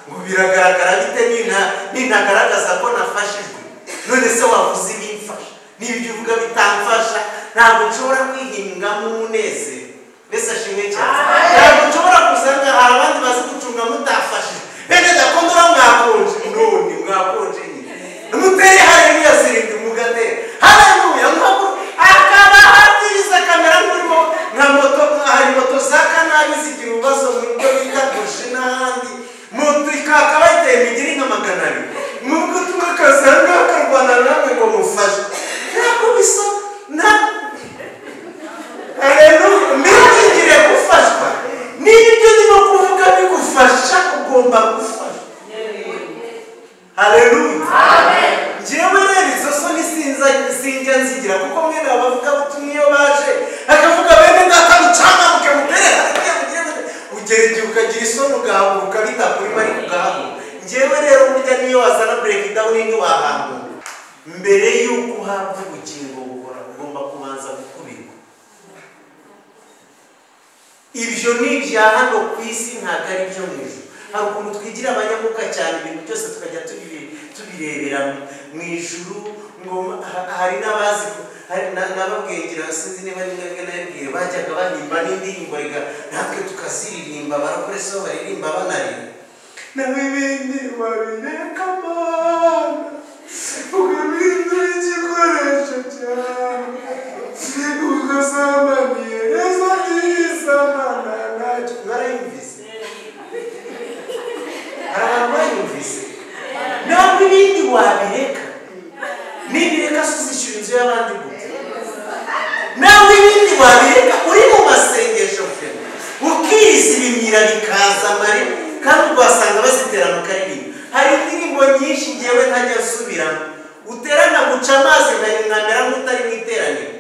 ngo biragaragara bite ninagaragaza ko nafashijwe none se wavuze ibimfasha n'ibyo uvuga bitamfasha ntabwo nshobora kwihingamo umunezero mbese ashimwe cyane ntabwo nshobora kuzanga hari abandi bazi gucunga mutafashije bene ndakondora mwakonje none mwakonje nyine n'umutere haleluya zirindwi mugatera haleluya mwakuru akaba hatiza kamera murimo nka moto hari moto za kanabi zigira ubazo mu byo bita gushe n'ahandi moto ikakaba iteye migiri nka maganari nubwo tumukazanga akarwana namwe ngo mufashe ntabwo bisa na haleluya mbigire gufashwa n'ibyo ndimo kuvuga bigufasha ugomba gufasha haleluya amen jewe rero izo soni sinjya nzigira kuko mwene abavuga butumwa iyo baje akavuga bene ndakarucanga mukemutere ugera igihe ukagira isoni ugahaguruka bitakuri bari kugahaguruka njyewe rero burya niyo wazana breakdown ntiwahaguruka mbere y'uko uhabwa ubugingo bukora ugomba kubanza gukubirwa ibyo ni ibya hano ku isi ntabwo ari byo mu ijuru hari ukuntu twigira abanyamuka cyane ibintu byose tukajya tubirebera mu ijuru ngo hari n'abazi n'ababwengera sinzi niba ari mwebwe nabibwiye bajyaga bahimba n'indirimbo reka natwe tukaziririmba barakore so baririmba banaririmba n'ibindi babireka mana ukabindura igikoresho cyawe ugasambaniye neza byiza mana ntacyo mwarayumvise hari abantu bayumvise ntabwo ibindi wabireka nibireka suzishyura inzu y'abandi gute nawe ibindi wabireka uri mu masengesho fe ukiriza ibimyira bikaza mari kandi ugasanga bazitera mu karirimbo hari indirimbo nyinshi ngewe ntajya nsubiramo uterana guca amazi nkanyamera nk'utari mu iteraniro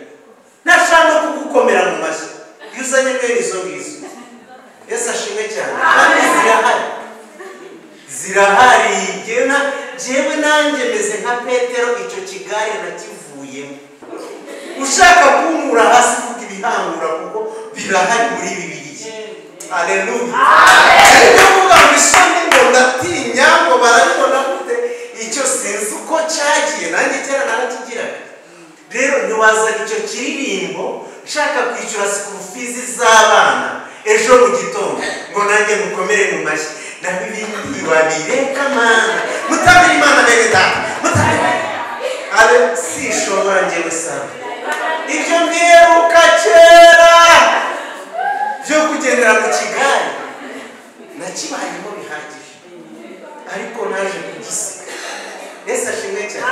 ntashaka kugukomera mu mashyi iyo uzanye mwene izo ngizo yesu ashimwe cyane kandi zirahari jewe nanjye meze nka Petero icyo kigare nakivuyemo ushaka kumura hasi kuko ibihangura kuko birahari muri Bibiliya haleluya kuvuga ngo isoni ngo ndatinya ngo barabibona gute icyo sinzi uko cyagiye nanjye kera narakigiraga rero ntiwazana icyo kiririmbo ushaka kwishyura school fees z'abana ejo mu gitondo ngo nanjye mukomere mu mashyi naho ibindi wabireka mana mutabira imana bene data mutabira ale sishobora njyewe sana ibyo mbiheruka kera byo kugendera mu kigare nakibayemo bihagije ariko naje kugisiga ese ashimwe cyane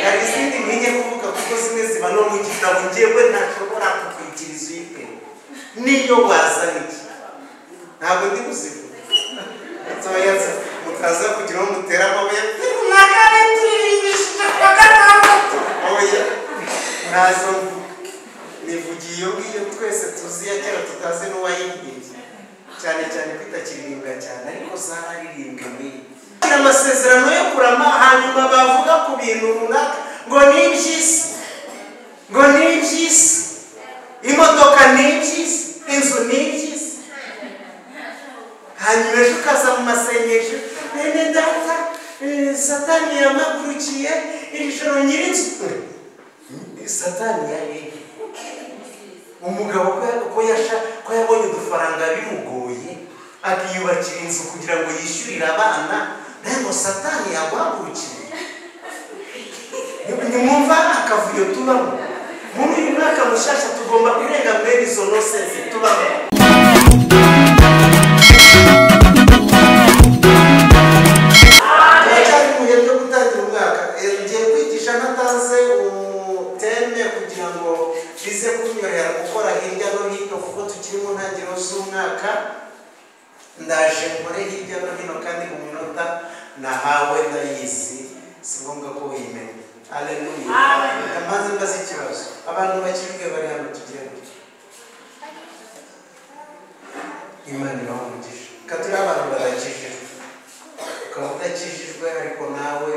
hari izindi ntinye kuvuga kuko zimwe ziba no mu gitabo njyewe ntashobora kukwikiriza uyipera niyo wazana iki ntabwo ndi kuzivuga atoyaza mutaza kugira ngo mutere amabuye mwakare turibishije kwa gatandatu oya nazo nivugiye iyo ngiyo twese tuzi ya kera tutazi n'uwayibwiye cyane cyane kwitakiririmba cyane ariko zararirimbwe mbiye amasezerano yo kurama hanyuma bavuga ku bintu runaka ngo ni iby'isi imodoka ni iby'isi inzu ni iby'isi hanyuma ejo ukaza mu masengesho bene data satani yamagurukiye iri joro nyirinzu satani yarebe umugabo ko yabonye udufaranga bimugoye akiyubakira inzu kugira ngo yishyurire abana ntabwo satani yaguhagurukiye nimwumva akavuyo tubamo muri uyu mwaka mushyashya tugomba kurenga mwene izo nonsense tubamo turacyari mu bihe byo gutangira umwaka ngiye kwigisha natanze umuteme kugira ngo bize kunyorohera gukora hirya no hino kuko tukiri mu ntangiriro z'umwaka ndaje nkore hirya no hino kandi mu minota nahawe ndayizi si ngombwa ko wimenya haleluya amaze mbaze ikibazo abantu bakirwe bari hano tugiye gutya imana ibamugisha katuri abantu barakijijwe ukaba udakijijwe ariko nawe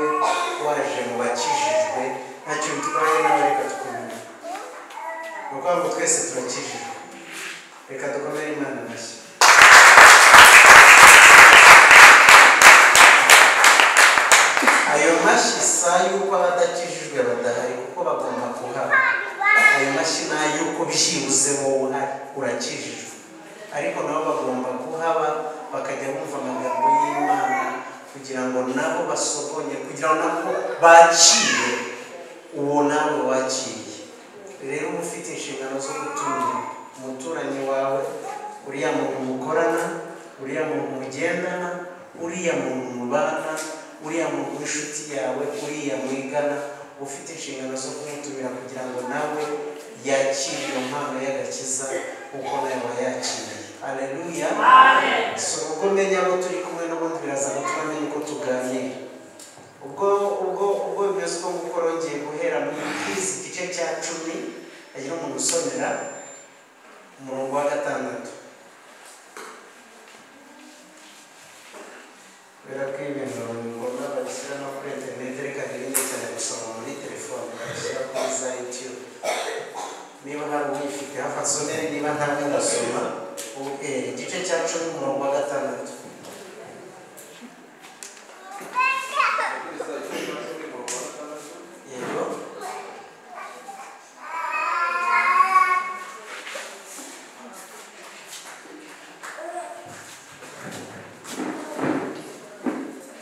waje mu bakijijwe ntacyo bitwaye nawe reka tukumenya ni ukuvuga ngo twese turakijijwe reka dukomere imana amashyi urakijijwe. Ariko nabo bagomba kuhaba bakajya bumva amagambo y'Imana kugira ngo nabo basogonye, kugira ngo nabo bakire uwo nabo bakiriye. Rero ufite inshingano zo gutumira umuturanyi wawe, uriya muntu mukorana, uriya muntu mugendana, uriya muntu mubana, uriya muntu w'inshuti yawe, uriya mwigana, ufite inshingano zo kumutumira kugira ngo nawe yakire iyo mpano y'agakiza uko nawe wayakiriye. Haleluya. Amen. So ubwo menya abo turi kumwe n'ubundi biraza gutuma menya uko tuganira. Ubwo bimeze uko ngukorongeye guhera mu Mubwiriza igice cya 10 agira umuntu usomera umurongo wa 6. Kubera ko ibintu ngomba babishyira no kuri interineti, reka nirinde cyane gusoma muri telefone, babishyira kuri za YouTube. Niba hari uwifite hafi asomere, niba ntabwo ndasoma igice cya 10 umurongo wa 6. Yego.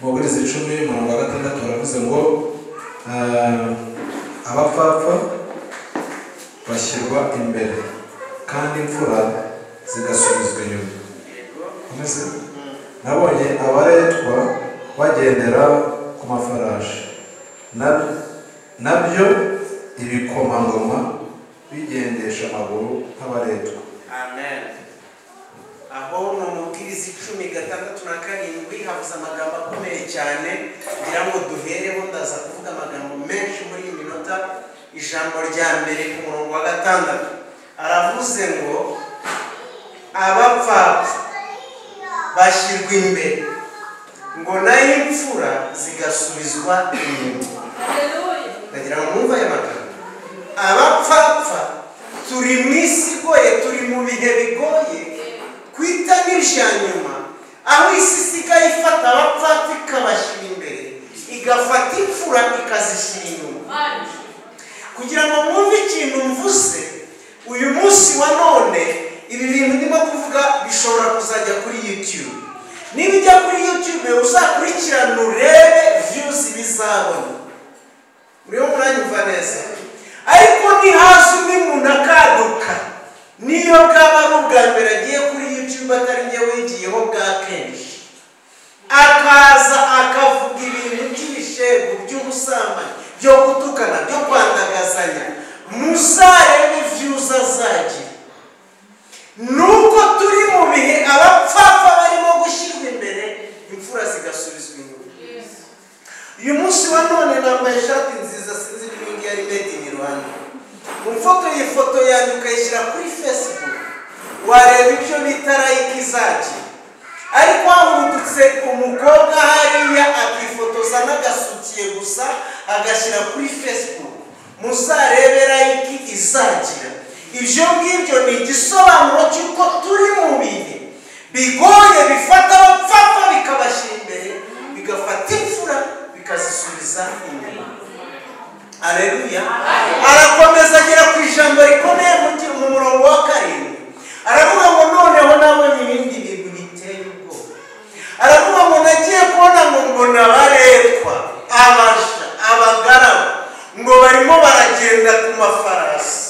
Mubwiriza 10 umurongo wa 6 baravuze ngo abapfapfa bashyirwa imbere kandi imfura zigasubizwa inyuma. Nabonye abaretwa bagendera ku mafarashi, nabyo ibikomangoma bigendesha amaguru nk'abaretwa. Amen. Aho mu Mubwiriza 10:6-7 havuze amagambo akomeye cyane kugira ngo duhereho. Ndaza kuvuga amagambo menshi muri iyi minota. Ijambo rya mbere ku murongo wa 6 aravuze ngo abapfapfa bashyirwa imbere, ngo nayo imfura zigasubizwa inyuma. Ndagira ngo mwumve aya magambo. Abapfapfa turi mu isi igoye, turi mu bihe bigoye, kwita n'irya nyuma, aho isi isigaye ifata abapfapfa ikabashyira imbere, igafata imfura ikazishyira inyuma. Kugira ngo mwumve ikintu mvuze uyu munsi wa none, ibi bintu ndimo kuvuga bishobora kuzajya kuri YouTube. Niba ujya kuri YouTube uzakurikirana urebe views bizabona. Uriho muranyumva neza? Ariko nihaza undi muntu akaduka, niyo bwaba ari ubwa mbere agiye kuri YouTube atari njye wigiyeho bwa kenshi, akaza akavuga ibintu by'ibishego, by'ubusambanyi, byo gutukana, byo kwandagazanya, muzarebe views azagira. Nuko turi mu bihe abapfapfa barimo gushyirwa imbere, imfura zigasubizwa inyuma. Uyu munsi wa none nambaye ishati nziza, sinzi n'ibindi yari made in Rwanda. Umfoto y'ifoto yanjye ukayishyira kuri Facebook, wareba ibyo bita like izagira. Ariko hahurutse umukobwa hariya akifotoza n'agasukiye gusa agashyira kuri Facebook, muzarebe like izagira. Ibyo ngibyo ni igisobanuro cy'uko turi mu bihe bigoye, bifata abapfapfa bikabashyira imbere, bigafata imfura bikazisubiza inyuma. Haleluya. Arakomeza agera ku ijambo rikomeye mu murongo wa 7. Aravuga ngo noneho nabonye ibindi bintu biteye ubwoba. Aravuga ngo nagiye kubona ngo mbona abaretwa, abasha, abagaragu, ngo barimo baragenda ku mafarasi.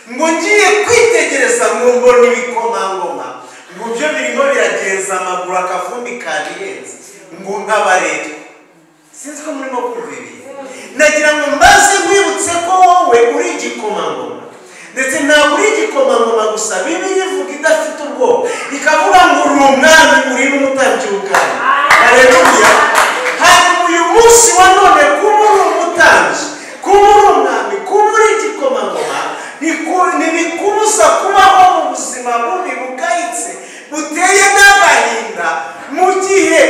Ngo ngiye kwitegereza ngo mbona ibikomangoma, ngo byo birimo biragenza amaguru akavumbi kariyenze, ngo nk'abaretwa. Sinzi ko murimo kumva ibi. Nagira ngo mbaze mwibutse ko wowe uri igikomangoma, ndetse ntabwo uri igikomangoma gusa, Bibiliya ivuga idafite ubwoba, ikavuga ngo uri umwami, uri n'umutambyi w'ubwami. Haleluya. Hanyuma uyu munsi wa none kuba uri umutambyi, kuba uri umwami, kuba uri igikomangoma, ntibikubuza kubaho mu buzima bubi bugayitse buteye n'agahinda, mu gihe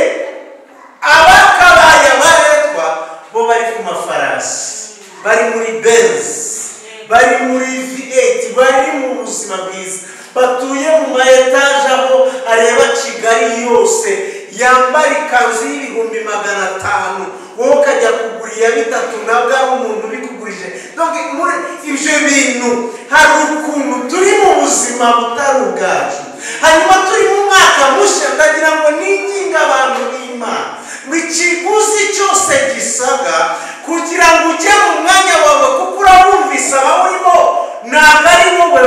abakabaye abaretwa bo bari ku mafarasi, bari muri Benz, bari muri V8, bari mu buzima bwiza, batuye mu ma etaje aho areba Kigali yose, yambara ikanzu y'ibihumbi 500, wowe ukajya kugura iya 3, nabwo ari umuntu ubikugurije donc muri ibyo bintu hari ukuntu turi mu buzima butari ubwacu, hanyuma turi mu mwaka mushya. Ndagira ngo ninginga abantu b'Imana ngo ikiguzi cyose gisabwa kugira ngo ujye mu mwanya wawe, kuko urabumvise abawurimo ntabwo ari wowe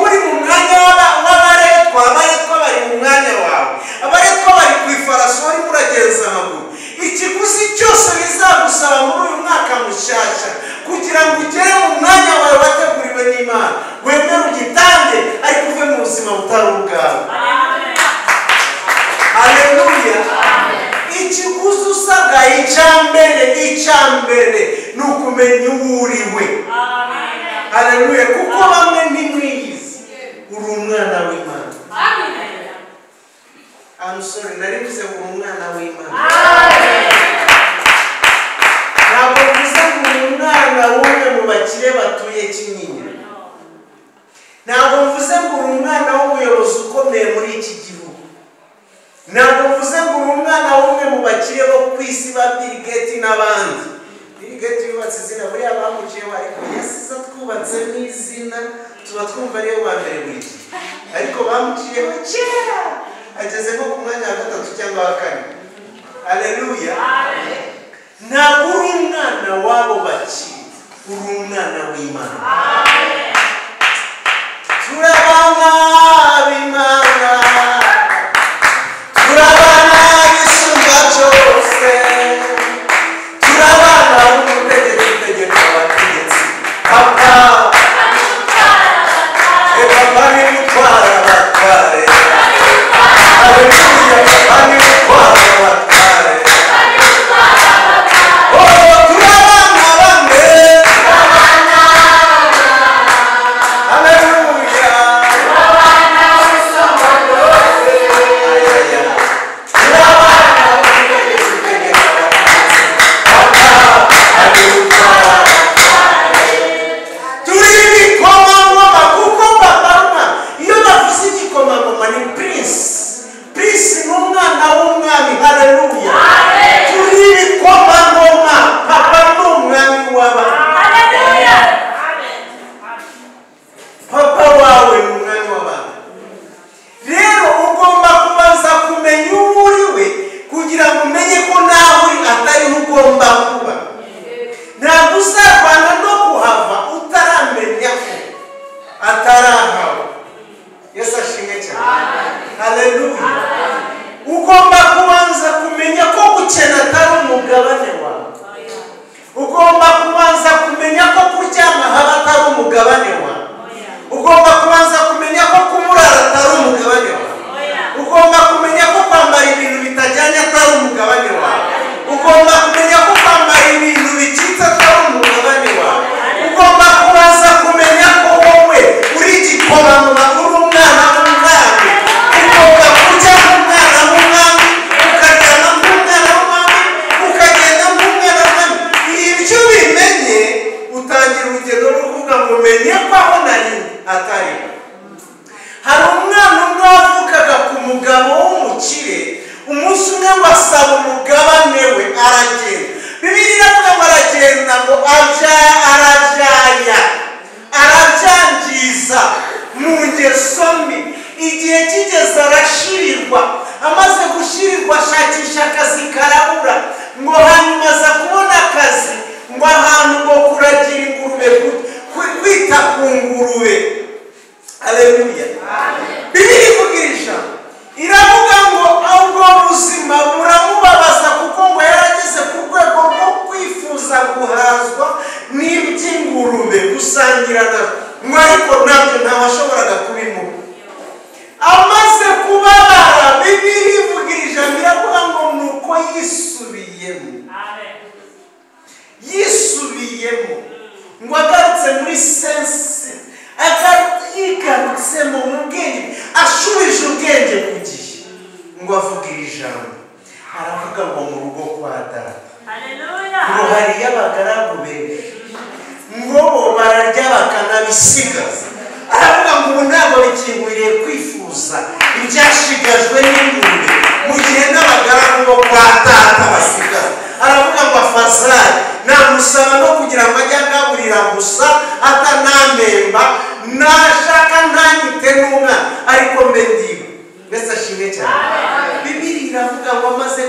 uri mu mwanya w'abaretwa. Abaretwa bari mu mwanya wawe, abaretwa bari ku ifarasi warimo uragenza amaguru. Ikiguzi cyose bizagusaba muri uyu mwaka mushyashya kugira ngo ugere mu mwanya wawe wateguriwe n'Imana, wemere ugitange ariko uve mu buzima butari ubwawe. Haleluya. Ikiguzi usabwa icyambere ni ukumenya uwo uriwe. Haleluya. Kuko bamwe ntimwiyizi uri umwana w'Imana. I'm sorry, naribuze ngo umwana w'Imana. Ntabwo mvuze ngo umwana w'umwe mu bakire batuye Kinyinya. Ntabwo mvuze ngo umwana w'umuyobozi ukomeye muri iki gihugu. Ntabwo mvuze ngo umwana w'umwe mu bakire bo ku isi ba Bill Gates n'abandi. Bill Gates yubatse izina buriya bamuciyeho, ariko yasize twubatse n'izina tuba twumva ariyo wa mbere buri gihe, ariko bamuciyeho kera ageze nko ku mwanya wa 3 cyangwa wa 4. Haleluya. Ntabwo uri umwana wabo bakire, uri umwana w'Imana. Turabana b'Imana, turabana bisumba byose, turabana umutegeka abategetsi. Papa ni mutwara abatware. Haleluya. Papa ni mutwara abatware. Turabana bamwe. Haleluya.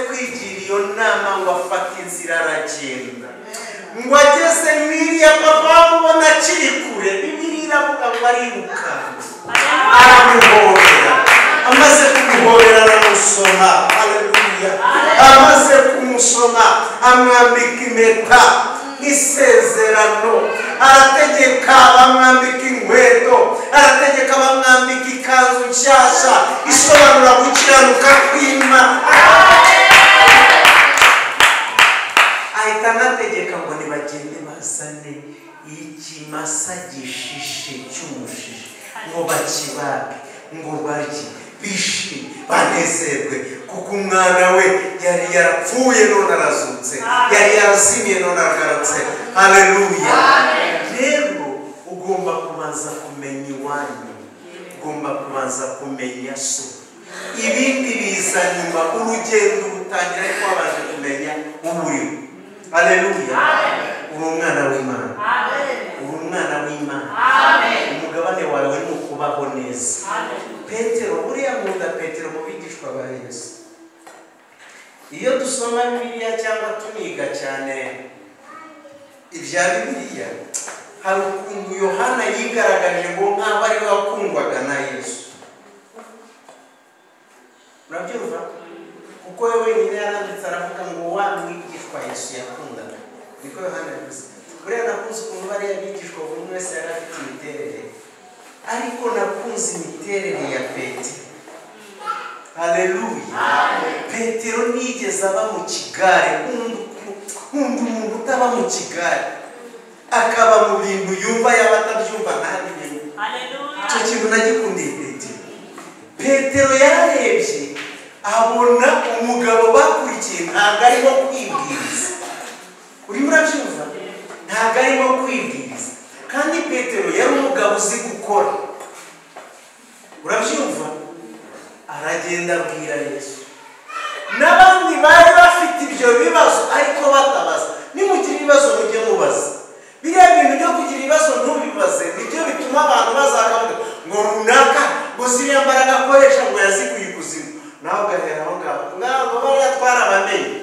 kwigira iyo nama ngo afate inzira aragenda, ngo ageze miriya papa wamubona akiri kure, Bibiliya iravuga ngo ariruka aramuhobera, amaze kumuhobera aramusoma. Haleluya. Amaze kumusoma amwambika impeta n'isezerano, arategeka bamwambika inkweto, arategeka bamwambika ikanzu nshyashya isobanura gukiranuka kw'Imana. Ahita anategeka ngo nibagende bazane ikimasa gishishe cy'umushishe, ngo bakibage, ngo barye bishime banezerwe, kuko umwana we yari yarapfuye none arazutse, yari yarazimiye none aragarutse. Haleluya. Rero ugomba kubanza kumenya iwanyu, ugomba kubanza kumenya so, ibindi biza nyuma. Urugendo rutangira ariko wabanje kumenya uburiwe. Haleluya. Uri umwana w'Imana, uri umwana w'Imana, umugabane wawe ni ukubaho neza. Petero, buriya nkunda Petero mu bigishwa ba Yesu. Iyo dusoma Bibiliya cyangwa tuniga cyane ibya Bibiliya, hari ukuntu Yohana yigaragaje ngo nk'aho ari we wakundwaga na Yesu. Urabyumva? Kuko we wenyine yaranditse aravuga ngo wa mwigishwa Yesu yakundaga. Niko Yohana yavuze. Buriya nakunze ukuntu bariya bigishwa buri wese yari afite imiterere, ariko nakunze imiterere ya Petero. Haleluya. Petero nigeze aba mu kigare, umuntu utaba mu kigare, akaba mu bintu yumva yaba atabyumva ntabimenye. Icyo kintu nagikundiye Petero. Petero yararebye abona umugabo bakurikiye ntabwo arimo kwibwiriza. Urimo urabyumva? Ntabwo arimo kwibwiriza, kandi Petero yari umugabo uzi gukora. Urabyumva? Aragenda abwira Yesu. N'abandi bari bafite ibyo bibazo ariko batabaza. Nimugira ibibazo mujye mubaza. Biriya bintu byo kugira ibibazo ntubibaze nibyo bituma abantu bazakavuga ngo runaka ngo ziriya mbaraga akoresha ngo yazikuye ikuzimu, nawe ugahera aho ngaho ntabwo bariya twarabamenye.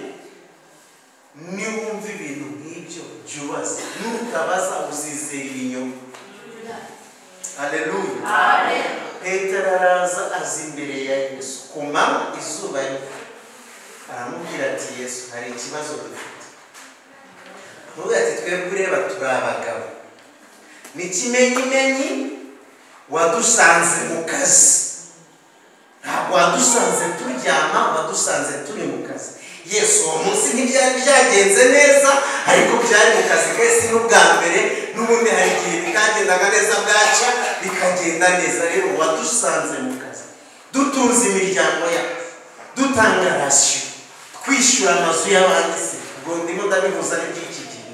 Niwumva ibintu nk'ibyo jya ubaza, nutabaza uzizera ibinyoma. Haleluya. Amen. Petero araza aza imbere ya Yesu ku manywa izuba riva, aramubwira ati Yesu, hari ikibazo dufite. Aramubwira ati twebwe ureba turi abagabo, n'ikimenyimenyi wadusanze mu kazi, ntabwo wadusanze turyama, wadusanze turi mu kazi. Yesu uwo munsi ntibyari byagenze neza, ariko byari mu kazi kese n'ubwa mbere, n'ubundi hari igihe bitagendaga neza bwaca bikagenda neza. Rero wadusanze mu kazi, dutunze imiryango yacu, dutanga rasiyo, twishyura amazu y'abandi se, ubwo ndimo ndabivuza n'iby'iki gihe,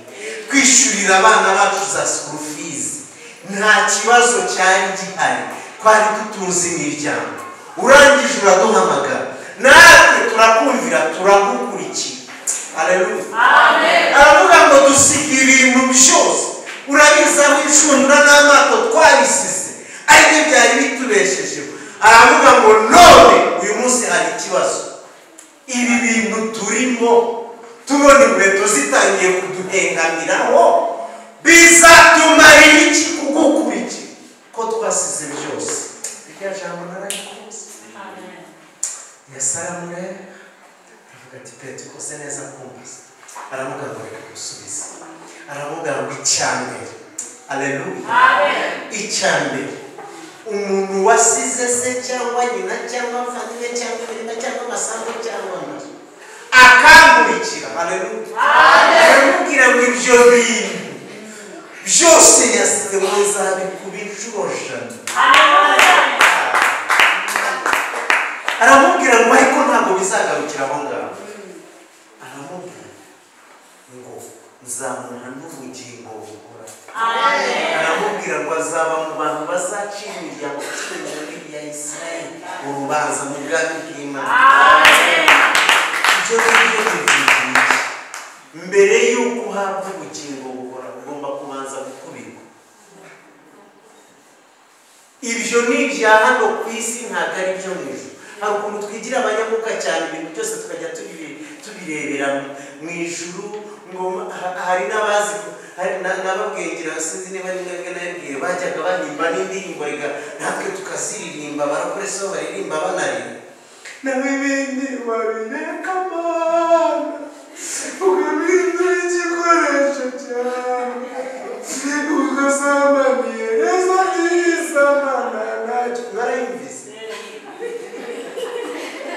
twishyurira abana bacu za school fees, nta kibazo cyari gihari, twari dutunze imiryango. Urangije uraduhamagara, natwe turakumvira, turagukurikira. Haleluya. Amen. Aravuga ngo dusiga ibintu byose, urabiza wicundura n'amato twabisize, ariko byari bitubeshejeho. Aravuga ngo none uyu munsi hari ikibazo, ibi bintu turimo tubona inkweto zitangiye kuduhengamiraho, bizatumarira iki kugukurikira ko twasize byose? Irya jambo nararikuze. Yesu aramureba aravuga ati Petero, ukoze neza kumbaza. Aravuga ngo reka gusubiza. Aravuga ngo icyambere. Haleluya. Amen. Icyambere, umuntu wasize se cyangwa nyina cyangwa mfanywe cyangwa imirima cyangwa amasambu cyangwa amazu akamurikira. Haleluya. Amen. Aramubwira ngo ibyo bintu byose yasize muzabikuba inshuro ijana. Aramubwira ngo ariko ntabwo bizagarukira aho ngaho. Aramubwira ngo nzamuha n'ubugingo buhoraho. Aramubwira ngo azaba mu bantu bazacira imiryango cumi ya Isirayeli urubanza mu bwami bw'Imana. Ibyo ngibyo bivuga mbere y'uko uhabwa ubugingo buhoraho ugomba kubanza gukubirwa. Ibyo ni ibya hano ku isi, ntabwo ari byo mu ijuru. hari ukuntu twigira abanyamuka cyane ibintu byose tukajya tubirebera mu ijuru ngo hari n'abazi n'ababwengera sinzi niba ari mwebwe nabibwiye bajyaga bahimba n'indirimbo rega natwe tukaziririmba barakore so baririmba banarira nawe ibindi wabireka mana ukabindura igikoresho cyawe ugasambaniye neza byiza mana ntacyo mwarayumvise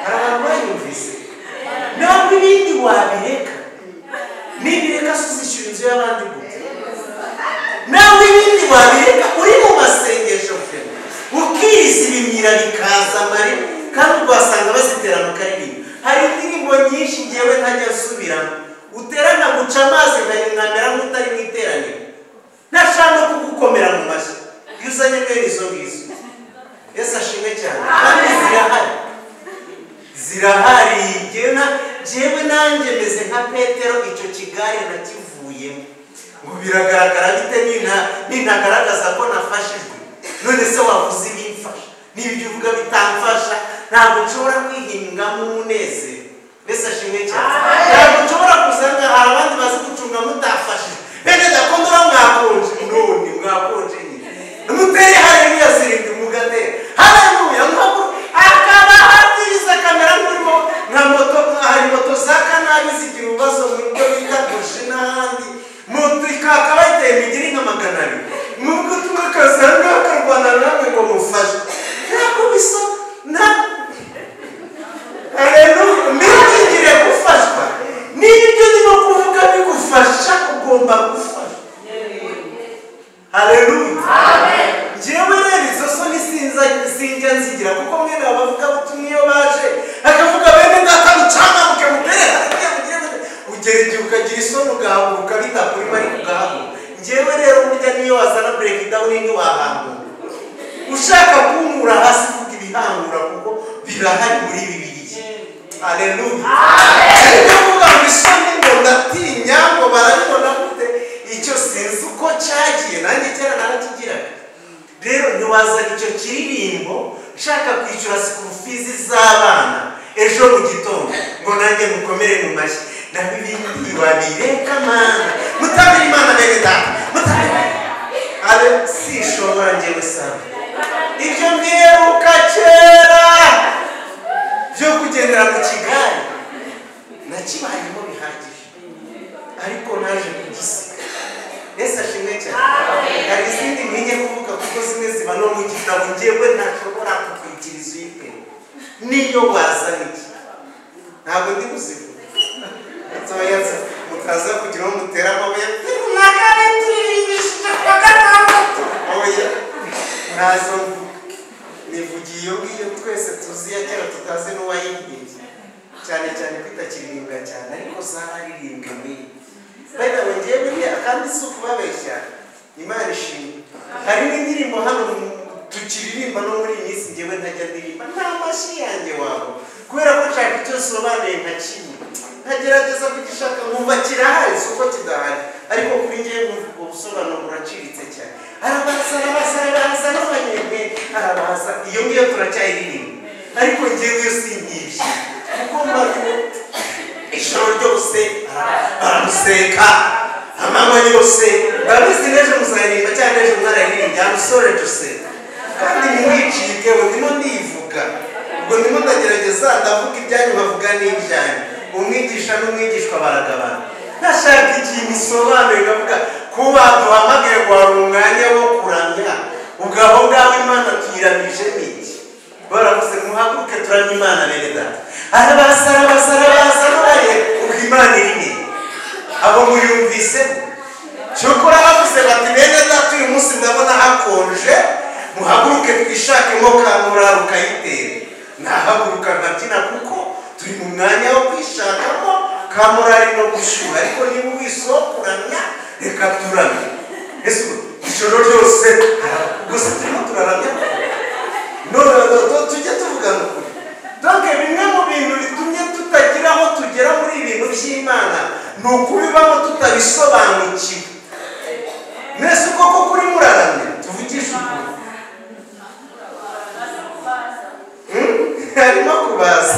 hari abantu bayumvise nawe ibindi wabireka nibireka suzishyura inzu y'abandi gute nawe ibindi wabireka uri mu masengesho fe ukiriza ibimyira bikaza mari kandi ugasanga bazitera mu karirimbo hari indirimbo nyinshi ngewe ntajya nsubiramo uterana guca amazi nkamera nk'utari mu iteraniro ntashaka no kugukomera mu mashyi iyo uzanye mwene izo ngizo Yesu ashimwe cyane kandi zirahari jewe nanjye meze nka Petero icyo kigare nakivuyemo ngo biragaragara bite nintagaragaza ko nafashijwe none se wavuze ibimfasha n'ibyo uvuga bitamfasha ntabwo nshobora kwihingamo umunezero Yesu ashimwe cyane ntabwo nshobora kuzanga hari abandi bazi gucunga mutafashije bene dakondora mwakonje none mwakonje nyine umutere haleluya zirindwi mugatera haleluya akaba hatiza kamera murimo nka moto hari moto za kanabi zigira ubazo mu byo bita gushe n'ahandi moto ikakaba iteye migiri nk'amaganari nubwo tumukazanga akarwana namwe ngo mufashe ntabwo bisa na haleluya mbigire gufashwa n'ibyo ndimo kuvuga bigufasha ugomba gufasha haleluya amen jewe rero izo soni sinjya nzigira kuko mwene abavuga butumwa iyo baje akavuga bene ndakarucanga mukemutere ugera igihe ukagira isoni ugahaguruka bitakuri bari kugahaguruka njyewe rero burya niyo wazana breakdown ntiwahaguruka ushaka kumura hasi kuko ibihangura kuko birahari muri Bibiliya haleluya amen kuvuga ngo isoni ngo ndatinya ngo barabibona gute icyo sinzi uko cyagiye nanjye cyera narakigiraga rero ntiwazana icyo kiririmbo ushaka kwishyura school fees z'abana ejo mu gitondo ngo nanjye mukomere mu mashyi naho ibindi wabireka mana mutabira imana bene data mutabira sishobora njyewe sana ibyo mbiheruka kera byo kugendera mu kigare nakibayemo bihagije ariko naje kugisiga Yesu ashimwe cyane hari izindi ntinye kuvuga kuko zimwe ziba no mu gitabo njyewe ntashobora kukwikiriza uyite niyo wazana iki ntabwo ndi kuzivuga nzoyaza mukaza kugira ngo mutere amabuye nakare turishije kwa gatandatu oya ntazo nivugiye iyo ngiyo twese tuzi ya kera tutazi n'uwayibwiye cyane cyane kwitakiririmba cyane ariko zararirimbwa mbi bene wengewe kandi si ukubabeshya Imana ishimwe hari n'indirimbo hano tukiririmba no muri iyi minsi njyewe ntajya ndirimba nta mashyi yanjye wabo kubera ko nshaka icyo sobanuye nka kimwe ntagerageza kugishaka nkumva kirahari si uko kidahari ariko kuri njyewe nkumva ubusobanuro buraciritse cyane arabaza n'abanyemwe arabaza iyo ngiyo turacyayiririmba ariko njyewe iyo sinkibye kuko mbaze ijoro ryose baramuseka amanywa yose babizi n'ejo muzaririmba cyangwa ejo mwararirimba amusore duseka kandi ntimwicike ngo ndimo ndivuga ubwo ndimo ndagerageza ndavuga ibyanyu bavuga n'ibyanyu umwigisha n'umwigishwa baragabana ntashaka ikintu isobanuye ngavuga kuba duhamagaye ngo hari umwanya wo kuramya ubwo aho ngaho Imana tuyiramije n'iki baravuze muhaguruke turamye Imana bene data arabaza n'abaye ubwo Imana iri abo muyumvise cyokora bavuze bati bene data uyu munsi ndabona hakonje muhaguruke twishakemo kamura rukayitera nahaguruka nkabyina kuko turi mu mwanya wo kwishakamo kamurari no gushyuha ariko niba uwisokuramya reka turamye ese ijoro ryose gusa turimo turaramya tujye tuvugana ukuri donc bimwe mu bintu bitumye tutagira aho tugera muri ibintu by'Imana ni ukubibamo tutabisobanukiwe mwese uko kuri muraramye tuvugisha ukuri harimo kubaza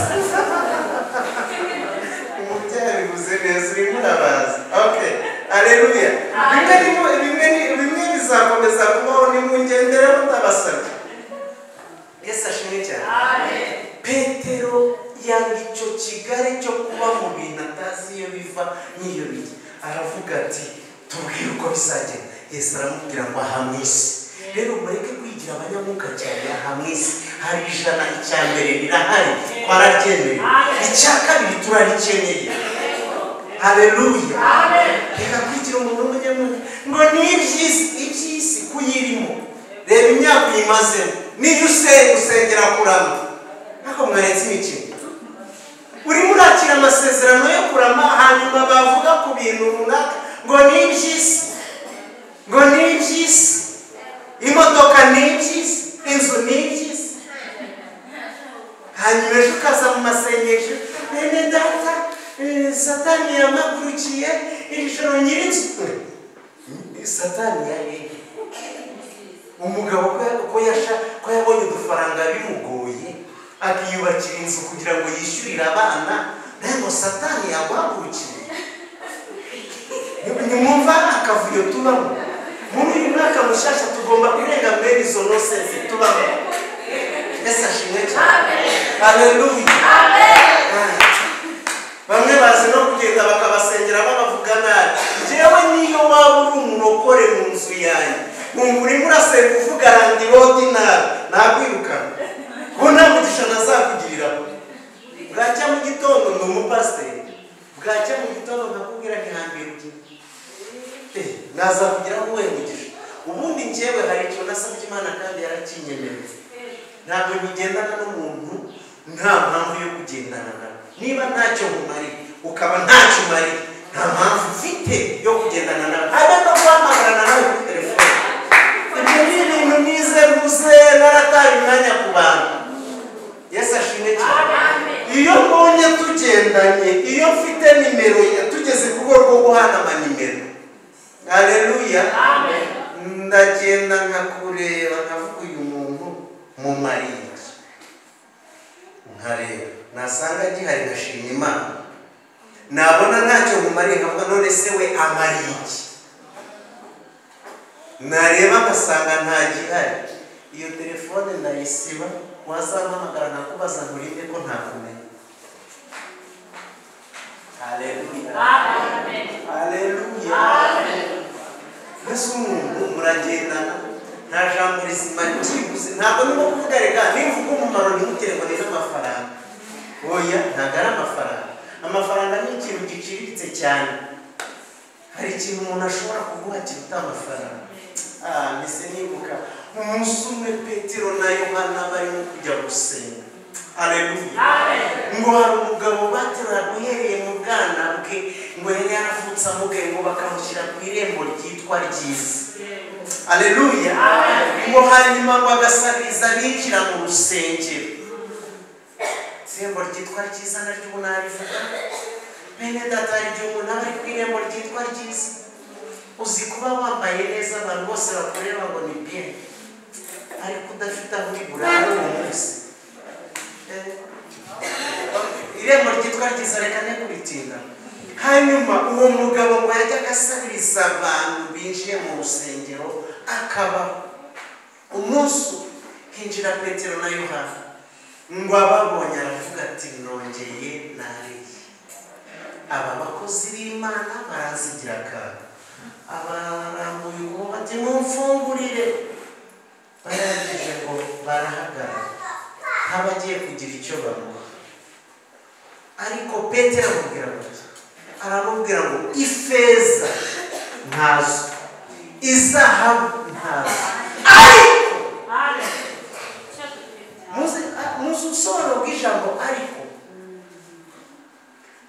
umubyeyi bivuze neza urimo urabaza. Okay, haleluya. Bimwe bizakomeza kubaho nimungendereho ndabasabye. Yesu ashimwe cyane. Amen. Petero yanga icyo kigare cyo kuba mu bintu atazi iyo biva n'iyo bijya. Aravuga ati tubwire uko bizagenda. Yesu aramubwira ngo aha mu isi. Rero mureke kwigira abanyamwuka cyane. Aha mu isi hari ijana, icya mbere rirahari twararyemeye, icya kabiri turarikeneye. Haleluya. Reka kwigira umuntu w'umunyamwuka ngo ni iby'isi kuyirimo. Reba imyaka uyimazemo, niyo usengera kurama nako mwaretse imikino. Urimo urakira amasezerano yo kurama, hanyuma bavuga ku bintu runaka ngo ni iby'isi, ngo ni iby'isi, imodoka ni iby'isi, inzu ni iby'isi. Hanyuma ejo ukaza mu masengesho, bene data Satani yamagurukiye iri joro nyirinzu. Satani yahehe umugabo ko yabonye udufaranga bimugoye akiyubakira inzu kugira ngo yishyurire abana. Ntabwo Satani yaguhagurukiye. Nimwumva akavuyo tubamo muri uyu mwaka mushasha, tugomba kurenga muri izo nonsense tubamo. Yesu ashimwe cyane. Haleluya. Bamwe bazi no kugenda bakabasengera babavuga nabi. Jewe niyo waba uri umurokore mu nzu yanjye, urimo urasenga uvuga randi rodi nabi, nakwirukana ko nta mugisha nazakugiriraho. Bwacya mu gitondo ndi umupasiteri, bwacya mu gitondo nkakubwira ntihambire ugiye nazakugiraho uwe mugisha. Ubundi njyewe hari icyo nasabye Imana kandi yarakinyemereye. Ntabwo nkigendana n'umuntu nta mpamvu yo kugendana nawe. Niba ntacyo umariye ukaba ntacyo umariye, nta mpamvu ufite yo kugendana nawe. Habe no guhamagarana nawe kuri telefone. Ibyo ni ibintu nize ruze narataye umwanya ku bantu. Yesu ashimwe cyane. Iyo mbonye tugendanye, iyo mfite nimero ye, tugeze ku rwego rwo guhana amanimero, haleluya, ndagenda nkakureba nkavuga uyu muntu mumariye, nkareba nasanga gihari ngashima Imana. Nabona ntacyo mumariye nkavuga none se we amariye iki? Nareba ngasanga nta gihari, iyo telefone ndayisiba. Wazampamagara nakubaza nturinde ko ntakumenya. Haleluya. Amen. Haleluya. Yesu umuntu muragendana nta jambo rizima cyibuze. Ntabwo ndimo kuvuga reka nivuga umumaro ntimugire ngo ni n'amafaranga. Oya, ntabwo ari amafaranga. Amafaranga ni ikintu giciriritse cyane. Hari ikintu umuntu ashobora kuguha kiruta amafaranga. Mbese nibuka umunsi umwe Petero na Yohana barimo kujya gusenga. Haleluya. Ngo hari umugabo bateraga uhereye mu bwana bwe, ngo yari yaravutse amugaye, ngo bakamushyira ku irembo ryitwa ryiza. Haleluya. Ngo hanyuma ngo agasabiriza binjira mu rusengero. Irembo ryitwa ryiza naryo ubu narivuga. Bene data, hari igihe umuntu aba ari ku irembo ryitwa ryiza, uzi kuba wambaye neza abantu bose bakureba ngo ni bien, ariko udafite aho urigura uwo munsi. Irembo ryitwa ryiza reka nekuritinda. Hanyuma uwo mugabo ngo yajya agasabiriza abantu binjiye mu rusengero, akaba umunsi hinjira Petero na Yohana. Ngo ababonye aravuga ati nongeye nariye. Aba bakozi b'Imana barazigira akaga. Abarambuye ngo bati mumfungurire. Barangije ngo barahagarara ntabagiye kugira icyo bamuha. Ariko Petero aramubwira ngo ifeza ntazo, izahabu ntazo, muzi ubusobanuro bw'ijambo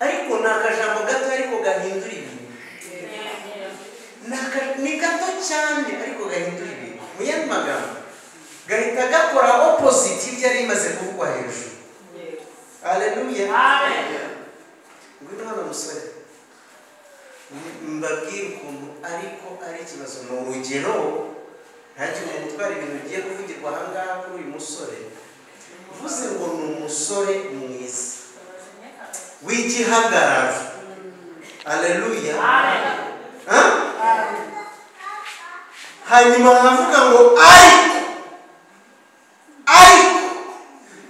ariko ni akajambo gato ariko gahindura ibintu. Ni gato cyane ariko gahindura ibintu. Mu yandi magambo gahita gakora opposite y'ibyo yari imaze kuvugwa hejuru. Haleluya. Ngwino hano musore, mbabwire ukuntu ariko ari ikibazo. Ni urugero, ntacyo umuntu utwara ibintu bigiye kuvugirwa ahangaha kuri uyu musore. uvuze ngo ni umusore mwiza w'igihagararo. Haleluya. Hanyuma havuga ngo ariko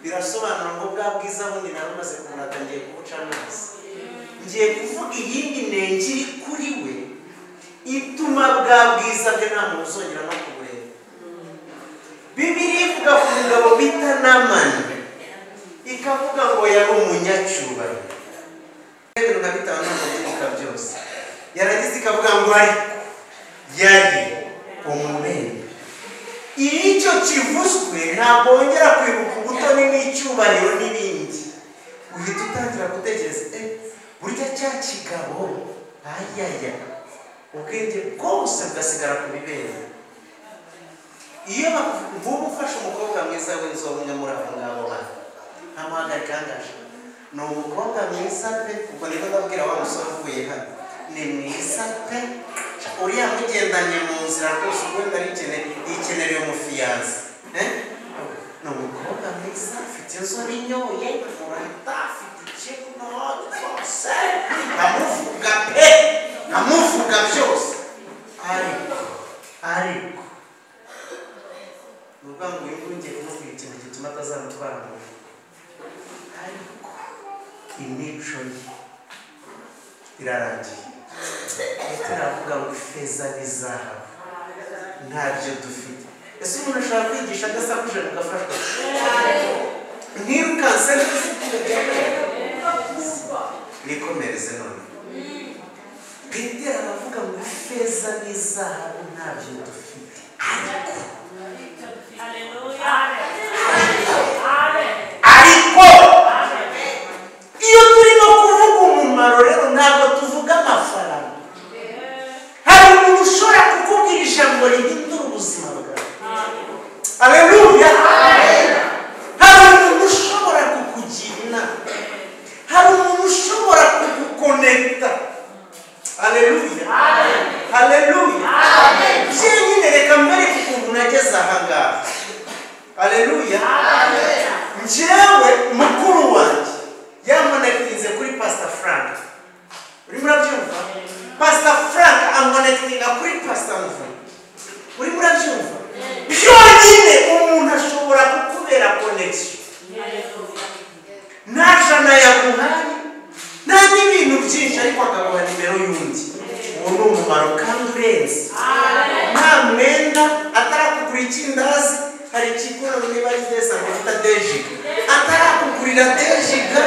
birasobanura ngo bwa bwiza bundi narumaze kumurata ngiye kubuca amazi. Ngiye kuvuga iyindi nenge iri kuri we ituma bwa bwiza bwe nta muntu uzongera no kubureba. Bibiliya ivuga ku mugabo bita Namani, ikavuga ngo yari umunyacyubahiro. Ibintu nka bitanu n'amategeko byose yaragize, ikavuga ngo yari umurembe. Icyo kivuzwe ntabwo wongera kwibuka ubutoni n'icyubahiro n'ibindi, uhita utangira gutekereza burya cya kigabo ubwenge bwose bugasigara ku bibero. Iyo ngubu ufashe umukobwa mwiza w'inzobe muri abo ngabo ntamuhagarika angaje, ni umukobwa mwiza pe, ubwo niko ndabwira wa musore uvuye hano, ni mwiza pe, uriya mugendanye mu nzira rwose ubwenda ikenera iyo mufiyanse. Ni umukobwa mwiza afite inzobe inyoye, murata afite ikibuno rwose, amuvuga pe, amuvuga byose. Ariko uvuga ngo uyu nguyu ngiye kumubwira ikintu gituma atazamutwara mu rugo, ariko imico ye irarangiye. Turavuga ngo ifeza n'izahabu ntabyo dufite. Ese umuntu ashobora kwigisha adasakuje mugafashwa? Ntirukanse nikomereze none. Petero aravuga ngo ifeza n'izahabu ntabyo dufite, ariko iyo turimo kuvuga umumaro rero ntabwo tuvuga amafaranga. Hari umuntu ushobora kukubwira ijambo rihindura ubuzima bwawe. Haleluya. Hari umuntu ushobora kukugira inama, hari umuntu ushobora kugukonekita. Haleluya. Haleluya. Jenyine reka mbere ukuntu nageze aha ngaha. Haleluya. Njyewe mukuru wanjye yamonekitinze kuri Pastor Frank. Uri murabyumva? Pastor Frank amonekitinga kuri Pastor Mvunyi. Uri murabyumva? Byonyine umuntu ashobora kukubera connection. Nta jana yaguhaye, nta n'ibintu byinshi, ariko akaguha nimero y'undi. Uwo ni umumaro kandi urenze. Nta mwenda, atarakugura ikindazi, hari ikikora niba ari desa ngo bita dejiga, atarakugurira dejiga,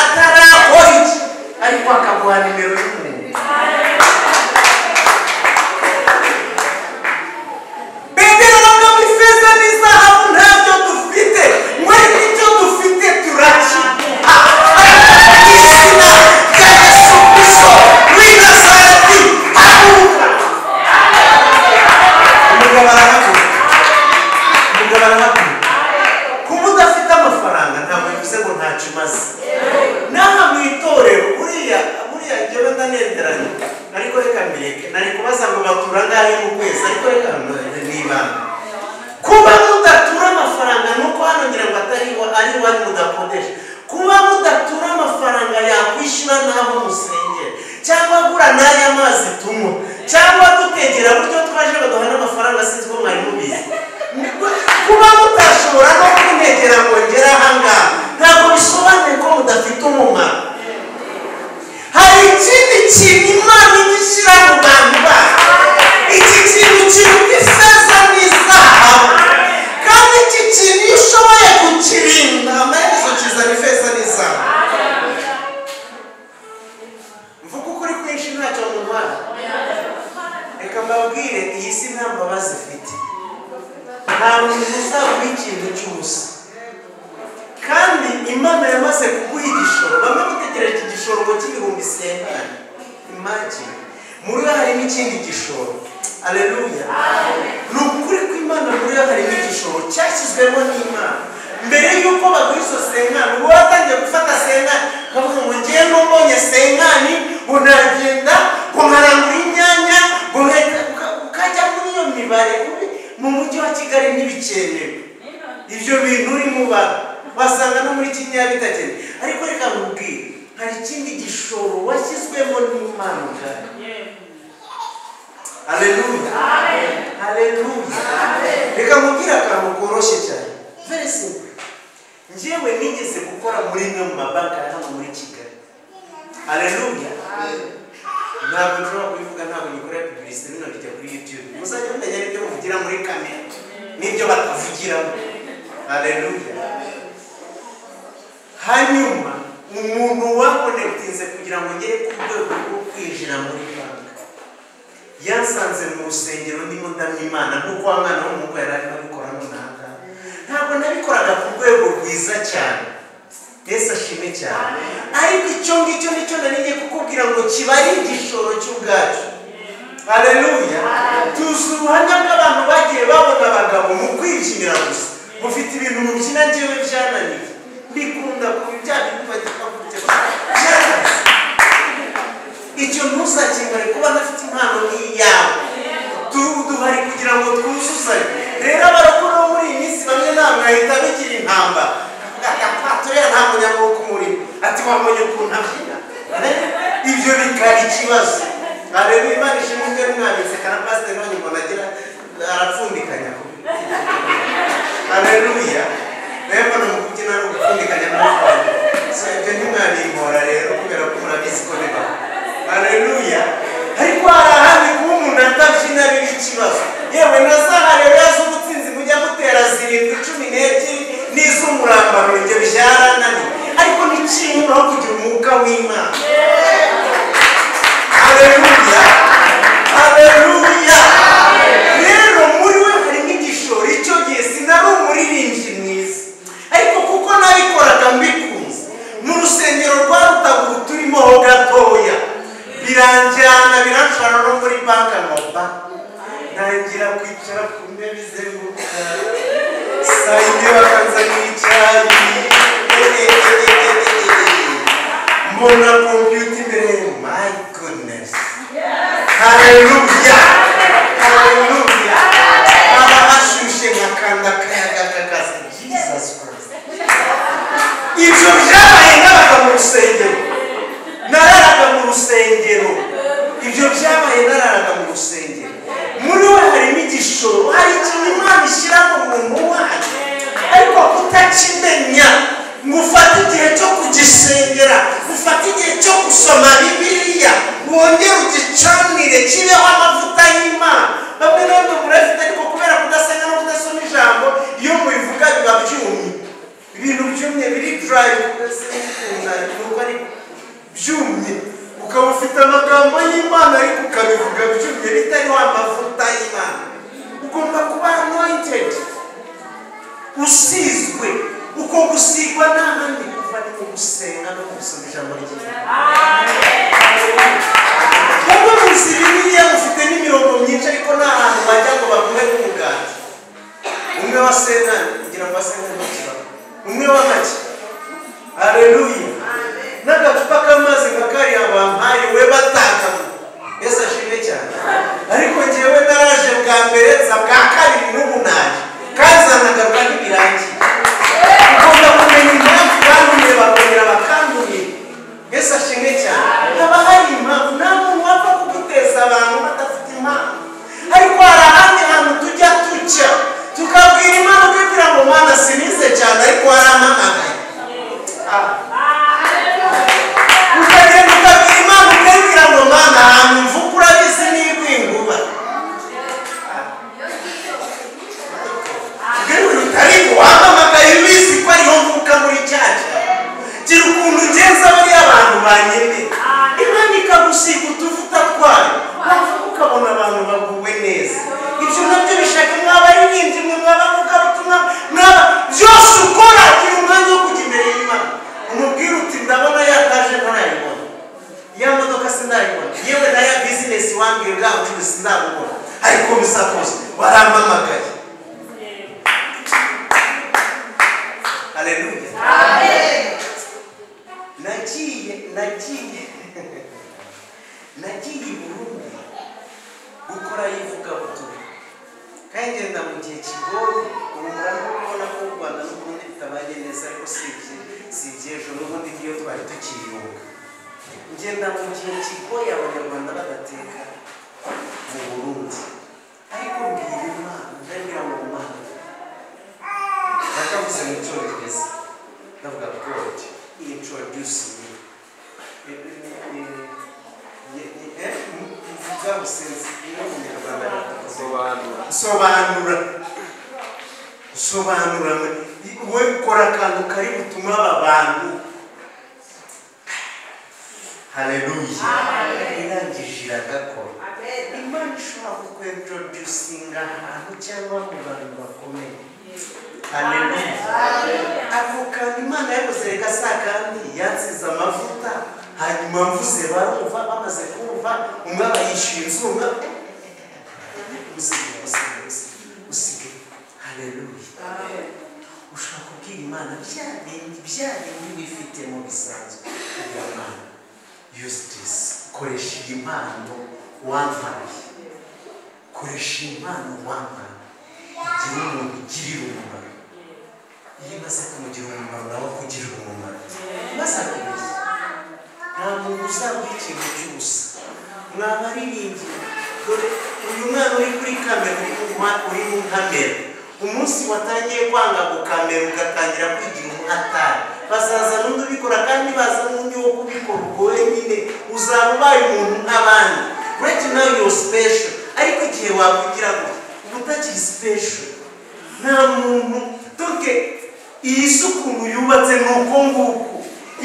atarakora iki, ariko akaguha nimero y'umuntu. Petero aravuga ngo ifeza n'izahabu ntabyo dufite, muri icyo dufite turakiguha. Izina rya Yesu Kristo w'i Nazareti haguruka. Umugabo arahaguruka. Kuba udafite amafaranga ntabwo bivuze ngo ntacyo umaze. Naha mu itorero buriya njyewe ndanezerewe, ariko reka mbireke, nari kubaza ngo batura ngahe mu kwezi, ariko reka nibanga. Kuba mudatura amafaranga nuko hano ngira ngo ari wari mudakodesha. Kuba mudatura amafaranga yakwishyura n'aho musengera, cyangwa gura n'aya mazi tunywa, cyangwa dutegera buryo twaje baduha n'amafaranga sinzi ko mwari mubizi. Kuba mutashobora no kuntegera ngo ngere aha ngaha ntabwo bisobanuye ko mudafite umumaro. Hari ikindi kintu Imana igishyira mu bantu bayo. Iki kintu kiruta ifeza n'izahabu, kandi iki kintu iyo ushoboye kukirinda amaherezo kizana ifeza n'izahabu. Mvuga ukuri kwinshi ntacyo mubara. Reka mbabwire, iyi si nta mbabazi ifite. Nta muntu uzaguha ikintu cy'ubusa, kandi Imana yamaze kuguha igishoro. Bamwe mutegereje igishoro ngo cy'ibihumbi 70. Imagine muri yo harimo ikindi gishoro. Haleluya. Ni ukuri ko Imana muri yo harimo igishoro cyashyizwemo n'Imana. Mbere y'uko baguha izo 70, uba watangiye gufata 70 ukavuga ngo ngiye mbonye 70 ngo nagenda ngo nkarangura inyanya ngo ukajya muri iyo mibare. Mu mujyi wa Kigali ntibikenewe ibyo bintu uri muba. wasanga no muri Kenya bitakene. Ariko reka nkubwire, hari ikindi gishoro washyizwemo n'Imana ubwayo. Haleluya. Haleluya. Reka nkubwire akantu koroshye cyane, very simple. Njyewe nigeze gukora muri imwe mu mabanki hano muri Kigali. Haleluya. Ntabwo nshobora kubivuga, ntabwo nikorera publicité, bino bijya kuri YouTube. Muzajya mumenya n'ibyo muvugira muri kamera n'ibyo batavugiramo. Haleluya. Hanyuma umuntu wakonekitinze kugira ngo ngere ku rwego rwo kwinjira muri banki yansanze mu rusengero ndimo ndamya Imana nk'uko wa mwana w'umuhungu yari arimo abikora n'unanga. Ntabwo nabikoraga ku rwego rwiza cyane, Yesu ashime cyane, ariko icyo ngicyo nicyo nariye kukubwira ngo kiba ari igishoro cy'ubwacu. Haleluya. Tuzi ubuhamya bw'abantu bagiye babona abagabo mu kwibyinira gusa, mufite ibintu mubyina njyewe byananiye, mbikunda ku byaha bibagika kujya icyo ntuzakingare kuba ntafite impano nk'iyawe. Duhari kugira ngo twuzuzanye. Rero abarokore bo muri iyi minsi bamwe namwe ahita bigira intamba, turiya nta munyamaboko umurimo, ati wamenye ukuntu abyina. Ibyo bikaba ikibazo. Haleluya. Imana ishimwe ubwe mwabitse kana pasiteri wanyu mbona agira arapfundikanya. Haleluya. Rero mbona mu kubyina no gupfundikanya n'amafaranga. Ibyo ntimwabimora rero kubera ko murabizi ko biba. Haleluya. Ariko hari ahandi kuba umuntu atabyina biba ikibazo. Yewe na zahareruya z'ubutsinzi mujya mutera 7, 12 n'iz'umurambaro, ibyo byarananiye. Ariko ni ikintu no kugira umwuka w'Imana. Haleluya. Haleluya. Rero muri we harimo igishoro. Icyo gihe sinari umuririmbyi mwiza, ariko kuko nabikoraga mbikunze, mu rusengero rwa Rutaguru turimo ho gatoya, biranjyana biranshana no muri banka moba, ntangira kwicara ku ntebe izenguruka, saa yine bakanzanira icyayi, mbona kompiyuta imbere. My goodness. Haleluya. Haleluya. Aba hashushe nkakanda akayaga kakaza. Jesus Christ. Ibyo byabaye n'abaga mu rusengero, nararaga mu rusengero. Ibyo byabaye nararaga mu rusengero. Muri we harimo igishoro, hari ikintu Imana ishyira mu muntu wayo, ariko kutakimenya ngo ufate igihe cyo kugisengera, ufate igihe cyo gusoma Bibiliya, wongere ugicanire kibeho amavuta y'Imana. Bamwe n'abandi murafite, ariko kubera kudasenga no kudasoma ijambo, iyo mubivuga biba byumye, ibintu byumye biri dry, nuko ari byumye. Ukaba ufite amagambo y'Imana ariko ukabivuga byumye bitariho amavuta y'Imana. Ugomba kuba anointed, usizwe. Uko gusigwa n'ahandi kuva ni mu gusenga no gusoma ijambo ry'Imana. Kuko muzi Bibiliya mufite n'imirongo myinshi, ariko nta hantu bajya ngo baguhe n'umugati. Umwe wa senga kugira ngo asenga n'ikibazo, umwe wa make. Haleluya. N'agacupa k'amazi nka kariya bampaye we batakamo. Yesu ashimwe cyane. Ariko njyewe naraje bwa mbere za bwa kabiri n'ubunaje, kazanagaruka n'ibirangiye. Ugomba kumenya impamvu banduye bakongera bakandurira. Yesu ashimwe cyane. Haba hari impamvu, nta muntu wapfa kuguteza abantu badafite impamvu. Ariko hari ahandi hantu tujya tuca tukabwira Imana kugira ngo Mana sinize cyane, ariko warampamagaye. Ukagenda ukabwira Imana kugira ngo Mana ahantu mvuga urabizi n'ibinguba. Ariko wampamagaye ubizi ko ariho mvuka muri cyacu. Gira ukuntu ngenza bari abantu banyene, Imana ikagusiga utuvuta twayo, ukabona abantu baguwe neza. Ibyo nabyo bishaka mwaba aririmbyi, mwaba mugabutumwa, mwaba byose ukora gira umwanya wo kujya imbere y'Imana. Umubwira uti ndabona yataje ntarayibona, ya modoka sindayibona, yewe na ya business wambwira bwa bucuruzi sindabubona, ariko bisakoze warampamagaye. Haleluya. Amen. Nagiye Burundi gukora yivuga butumwa. kandi ngenda mu gihe kigoye murabona ko u Rwanda n'ubundi bitabanye neza ariko si iby'ejo n'ubundi niyo twari tukiyunga ngenda mu gihe kigoye abanyarwanda badateka mu Burundi ariko mbwira Imana ndabwira mu Mana bakavuze mu cyongereza ndavuga God introduce me sobanura we ukora akantu kari butuma aba bantu haleluya irangije iragakora Imana ishobora kukwentroducinga ahantu cyangwa mu bantu bakomeye haleluya ako kantu Imana yakoze reka saa kandi yansize amavuta hanyuma mvuze barumva bamaze kumva umwe abayishyuye inzunga usige haleluya ushobora kubwira Imana bya bindi wifitemo bisanzwe kugira Imana use this koresha impano wampaye koresha impano wampaye igira umuntu ugirira umumaro iyo imaze kumugira umumaro nawe akugirira umumaro maze akubeshya nta muntu uzaguha ikintu cy'ubusa mwabaririmbyi dore uyu mwana uri kuri kamera uri mu kamera umunsi watangiye kwanga gukamera ugatangira kwigira umuhatari bazaza n'undi ubikora kandi baza n'undi wo kubikora ubwo wenyine uzaba ubaye umuntu nk'abandi right now you're special ariko igihe wakwigira ngo uba utakiri special nta muntu toke iyi si ukuntu yubatse ni uko nguko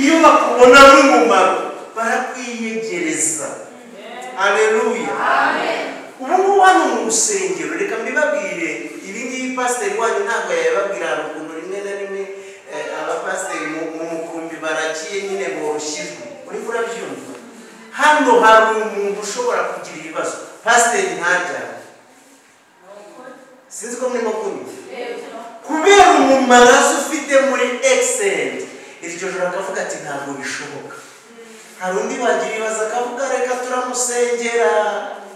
iyo bakubona n'umumaro barakwiyegereza haleluya ubu ngubu hano mu rusengero reka mbibabwire ibi ngibi pasiteri wanyu ntabwo yababwira ukuntu rimwe na rimwe abapasiteri mu mukumbi barakiye nyine boroshyijwe uriko urabyumva hano hari umuntu ushobora kugira ibibazo pasiteri ntaryame sinzi ko murimo kumva kubera umumaraso ufite muri excellent iryo joro akavuga ati ntabwo bishoboka hari undi wagira ibibazo akavuga reka turamusengera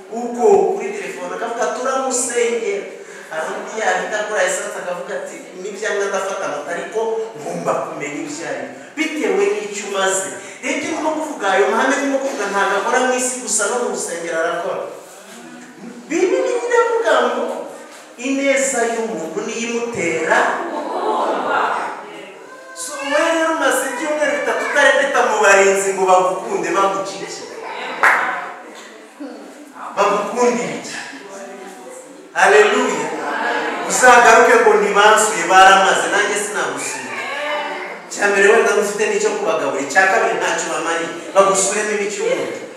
uko kuri telefone akavuga turamusengera hari undi yahita akora esanse akavuga ati n'ibyanga ndafata amata ariko ngomba kumenya ibyo ari bitewe n'icyo umaze rero ibyo urimo kuvuga ayo mahame urimo kuvuga ntabwo akora mu isi gusa no mu rusengero arakora Bibiri iravuga ngo ineza y'umuntu niyimutera so wewe umaze ibyumweru bitatu utarepeta mu barinzi ngo bagukunde bagukike bagukundire iki haleluya uzagaruke ngo ntibansuye baramaze nanjye sinagusuye cyambere wenda mufite n'icyo kubagabura icyakabiri ntacyo bamariye bagusuyemo n'icyumuntu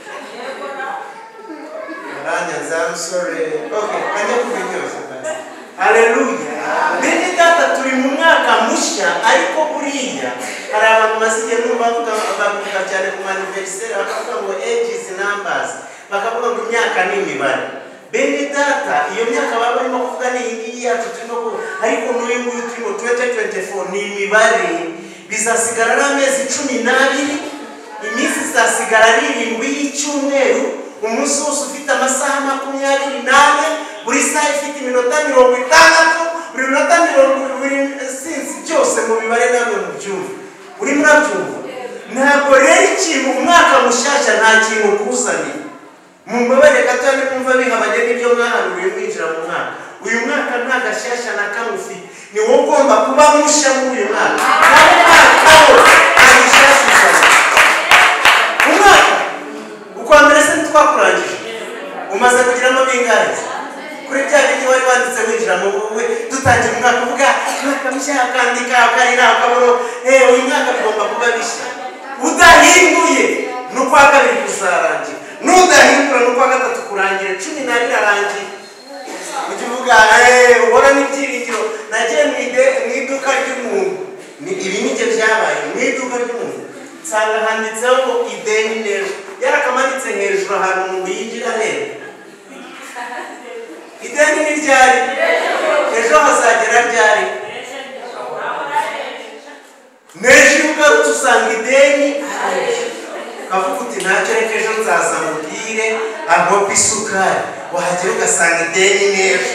I'm sorry. Okay, kanya kubiryoza basi. Haleluya. Bene data turi mu mwaka mushya ariko buriya hari abantu basigaye bavuga cyane ku anniversaire bakavuga ngo ages numbers bakavuga ngo imyaka n'imibare. Bene data iyo myaka baba barimo kuvuga ni iyi yacu turimo ariko n'uyu nguyu turimo 2024 ni imibare bizasigara amezi 12 iminsi izasigara ari 7 y'icyumweru umunsi wose ufite amasaha 28 buri saha ifite iminota 60 buri minota 20 sinzi byose mu mibare namwe mu byumva uri murabyumva ntabwo rero ikintu umwaka mushasha nta kintu kuzaniye mu mbabare gato n'umva bihabanye n'ibyo mwahanuriye mwinjira mu mwaka uyu mwaka nta gashasha na kamufi ni wowe ugomba kuba mushya muri uyu mwaka umwaka ukwambere se ntitwakurangije umaze kugiramo bingahe kuri bya bindi wari wanditse winjira mu wowe dutangira umwaka uvuga mwaka mushya akandika akarira akaburo uyu mwaka bigomba kuba bishya udahinduye n'ukwa kabiri kuzarangira n'udahindura n'ukwa gatatu kurangira 10 arangiye ujye uvuga uhora n'ibyiringiro nagiye mu iduka ry'umuntu ibi nibyo byabaye mu iduka ry'umuntu nsanga handitseho ngo ideni neza yarakamanitse hejuru ahantu umuntu yinjira neza ideni ni ryari ejo hazagera ryari n'ejo ugarutse usanga ideni kavuga uti ntacyo reka ejo nzaza mubwire agopa isukari wahagera ugasanga ideni neza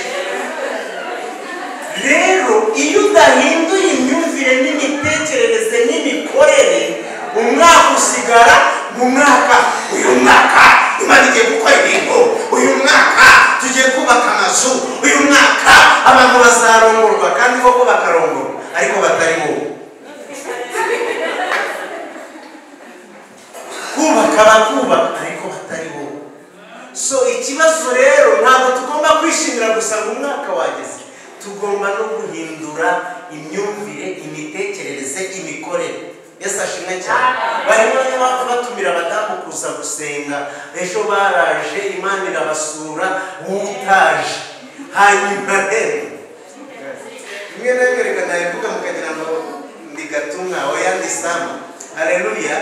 rero iyo udahinduye imyumvire n'imitekerereze n'imikorere, umwaka usigara mu mwaka, uyu mwaka Imana igiye gukora ibintu, uyu mwaka tugiye kubaka amazu, uyu mwaka abantu bazarongorwa, kandi koko bakarongorwa ariko batari wowe. Kubaka bakubaka ariko batari wowe. So ikibazo rero ntabwo tugomba kwishimira gusa ngo umwaka wageze, tugomba no guhindura imyumvire, imitekerereze, imikorere. Yesu ashimwe cyane. Barimo batumira abadamu kuza gusenga, ejo baraje Imana irabasura, utaje hanyuma rero rimwe na rimwe reka nabivuga mukagira ngo ndi gatumwa oya ndi sama. Haleluya.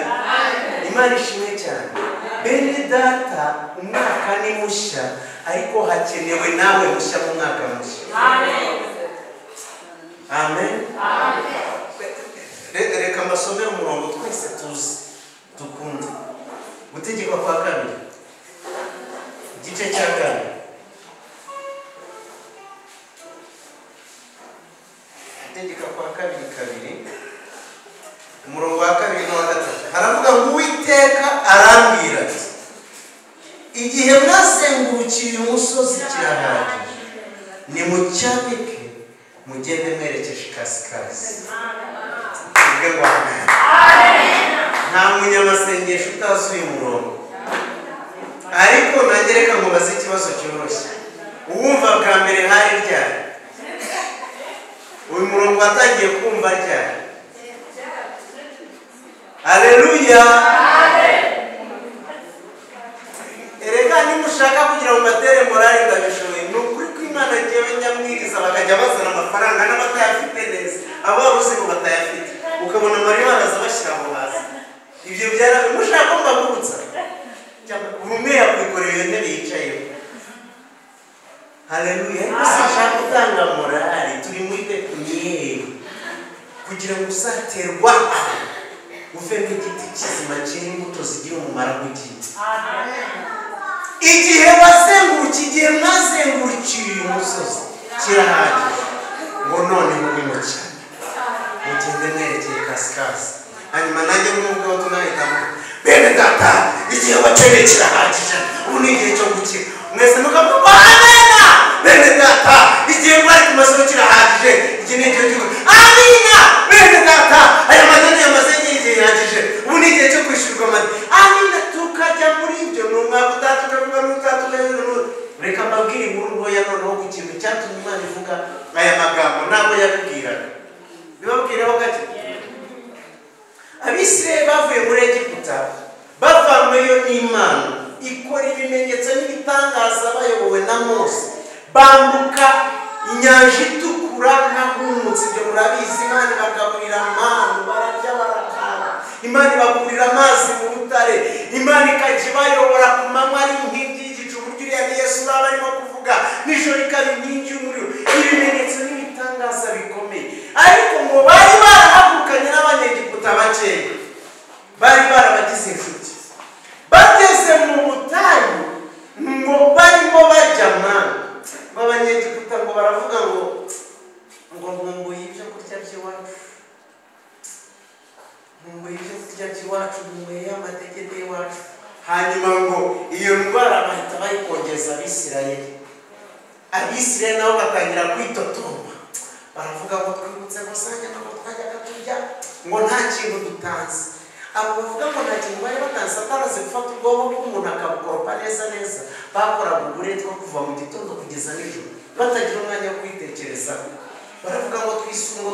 Imana ishimwe cyane. Bene data, umwaka ni mushya ariko hakenewe nawe mushya mu mwaka mushya. Amen. Reka mbasomere umurongo twese tuzi dukunda. Gutegekwa kwa kabiri igice cya kabiri. Gutegeka kwa kabiri umurongo wa kabiri n'uwa gatatu haravuga ngo Uwiteka arambwira ati, igihe mwazengurukiye umusozi kirahagije, nimucyamike mugende mwerekeje ikasikazi. Nta munyamasengesho utazi uyu murongo, ariko nanjye reka mubaze ikibazo cyoroshye. Uwumva bwa mbere hari ryari? Uyu murongo watangiye kumva ryari? Haleluya. Erega nimushaka kugira ngo batere morali ndabishoboye, ni ukuri ko Imana igiye nyamwiriza bakajya bazana amafaranga n'abatayafite neza, abo baruzi ngo batayafite, ukabona Mariya baraza bashyira aho hasi. Ibyo byarabe mushaka ko mbagurutsa umwe yakwikorera iyo ntebe yicayeho. Haleluya. Nishaka gutanga morali, turi muri pepiniyeri kugira ngo uzaterwa uve n'igiti kizima cyera imbuto zigira umumaro w'igiti. Igihe wazengurukiye mwazengurukiye uyu musozi kirahagije, ngo none murimo cyane mugende mwerekeye kasikazi. Hanyuma nanjye n'ubwo tunahitamo, bene data, igihe watereye kirahagije, ubu ni igihe cyo gukira. Mwese mukavuga amena. Bene data, igihe mwari ku masoko kirahagije, iki ni igihe cyo gukira. Amina. Bene data, aya madeni yamaze igihe gihagije, ubu ni igihe cyo kwishyurwa amadeni. Amina. Tukajya muri ibyo n'umwaka utaha tukavuga n'utaha tukavuga. Reka mbabwire inkuru ntoya noneho ku kintu cyatumye Imana ivuga aya magambo, ntabwo yabibwiraga. Bibabwireho gake. Abisirayeli bavuye muri Egiputa, bavanyweyo n'Imana ikora ibimenyetso n'ibitangaza bayobowe na Mose, bambuka inyanja itukura nk'ahumutse. Ibyo murabizi. Imana ibagaburira amanu, bararya barakara. Imana ibakurira amazi mu rutare. Imana ikajya ibayobora ku manywa ari inkingi y'igicu, uburyo uriya ni Yesu uraba arimo kuvuga, nijoro ikaba inkingi y'umuriro. Ibimenyetso n'ibitangaza bikomeye. Ariko ngo bari barahagurukanye n'Abanyegiputa bakeya, bari barabagize inshuti. Bageze mu butayu ngo barimo bajya mana, Abanyegiputa ngo baravuga ngo nkumbuye ibyo kurya by'iwacu, nkumbuye ibyo kurya by'iwacu, nkumbuye amadegede y'iwacu. Hanyuma ngo iyo ndwara bahita bayikongeza Abisirayeli. Abisirayeli nabo batangira kwitotomba, baravuga ngo twibutse gusange ntabwo twajyaga turya, ngo nta kintu dutanze. Abo bavuga ngo nta kintu bari batanze, ataraze gufata ubwonko bw'umuntu akabukoropa neza neza. Bakoraga uburetwa kuva mu gitondo kugeza nijoro, batagira umwanya wo kwitekerezaho. Baravuga ngo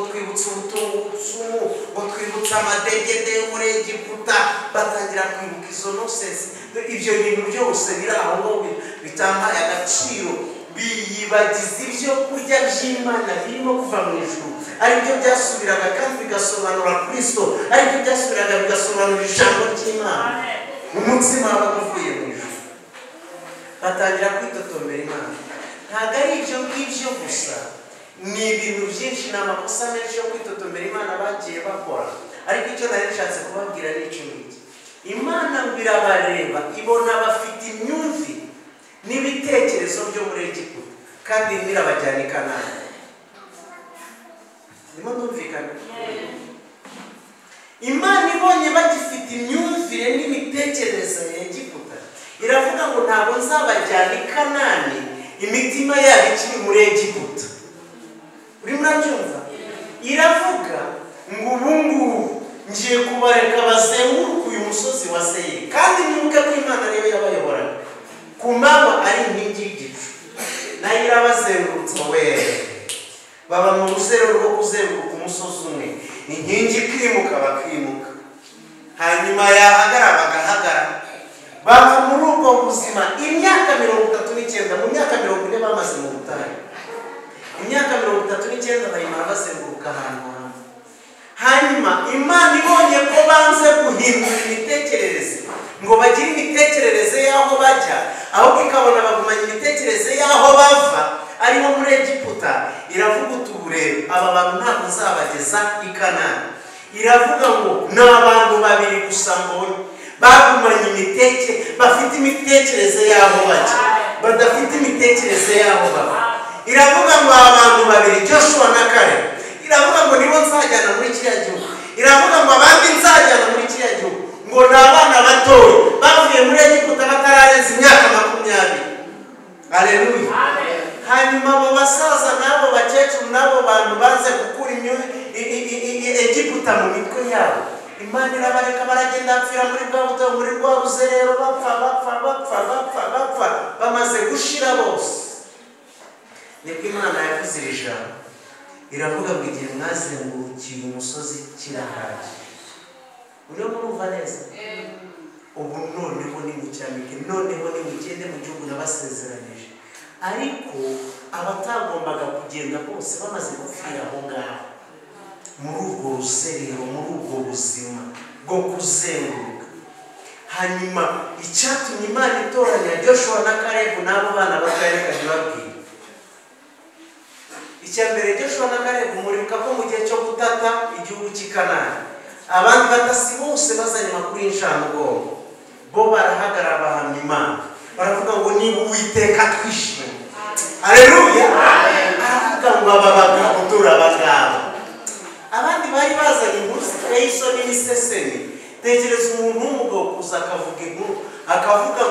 twibutse ubutungurusumu, ngo twibutse amadegede yo muri Egiputa. Batangira kwibuka izo nonsense. Ibyo bintu byose biri aho ngaho bitampaye agaciro, biyibagiza ibyo kurya by'Imana birimo kuva mu ijuru, aribyo byasubiraga kandi bigasobanura Kristo, aribyo byasubiraga bigasobanura ijambo ry'Imana. Umutsima wabaga uvuye mu ijuru. Batangira kwitotombera Imana. Ntabwo ari ibyo ngibyo gusa, ni ibintu byinshi, ni amakosa menshi yo kwitotombera Imana bagiye bakora. Ariko icyo nari nshatse kubabwira ni icyo ngiki. Imana birabareba, ibona bafite imyumvire n'ibitekerezo byo muri Egiputa, kandi birabajyana i Kanani. ndimo ndumvikana. Imana ibonye bagifite imyumvire n'imitekerereze ya Egiputa, iravuga ngo ntabwo nzabajyana i Kanani imitima yabo ikiri muri Egiputa. Uri murabyumva? Iravuga ngo ubungubu ngiye kubareka bazenguruka uyu musozi wa Seyiri, kandi mwibuke ko Imana ariyo yabayoboraga ku manywa ari inkingi y'igicu, nayo irabazengurutse baba mu rusero rwo kuzenguruka umusozi umwe, inkingi ikimuka bakimuka, hanyuma yahagarara bagahagarara. Bava muri ubwo buzima imyaka 39, mu myaka 40 bamaze mu butayu, imyaka 39 bayimara bazenguruka ahantu hamwe. Hanyuma Imana ibonye ko banze guhindura imitekerereze ngo bagire imitekerereze y'aho bajya, ahubwo ikabona bagumanya imitekerereze y'aho bava ariho muri Egiputa, iravuga utuburero aba bantu ntabwo uzabageza i Kanani. Iravuga ngo ni abantu babiri gusa mbonye bagumanye bafite imitekerereze y'aho bajya, badafite imitekerereze y'aho bava. Iravuga ngo abantu babiri, Joshua na Kalebu, iravuga ngo nibo nzajyana muri kiriya gihugu. Iravuga ngo abandi nzajyana muri kiriya gihugu ngo ni abana batoya bavuye muri Egiputa batararenza imyaka 20. Haleluya. Hanyuma abo basaza n'abo bakecuru n'abo bantu baze gukura Egiputa mu mitwe yabo, Imana irabareka baragenda bapfira muri bwa buto, muri rwa ruzerero, bapfa bamaze gushira bose. Nibwo Imana yavuze iri jambo, iravuga ngo igihe mwazengurukiye umusozi kirahagije. Uriho murumva neza? Ubu noneho nimucyamike, noneho nimugende mu gihugu nabasezeranyije. Ariko abatagombaga kugenda bose bamaze gupfira aho ngaho muri ubwo ruserero, muri ubwo buzima bwo kuzenguruka. Hanyuma icyatumye Imana itoranya Joshua na Kalebu n'abo bana batoya ntibabwire. Icya mbere, Joshua na Kalebu muribuka ko mu gihe cyo gutata igihugu cy'i Kanani, abandi batasi bose bazanye amakuru y'incamugongo, bo barahagarara bahamya Imana, baravuga ngo niba Uwiteka twishimye. Haleluya. Aravuga ngo aba bagabo turabagabo. Abandi bari bazanye inkuru ziteye isoni n'isesemi. Tekereza umuntu w'umugabo kuza akavuga inkuru, akavuga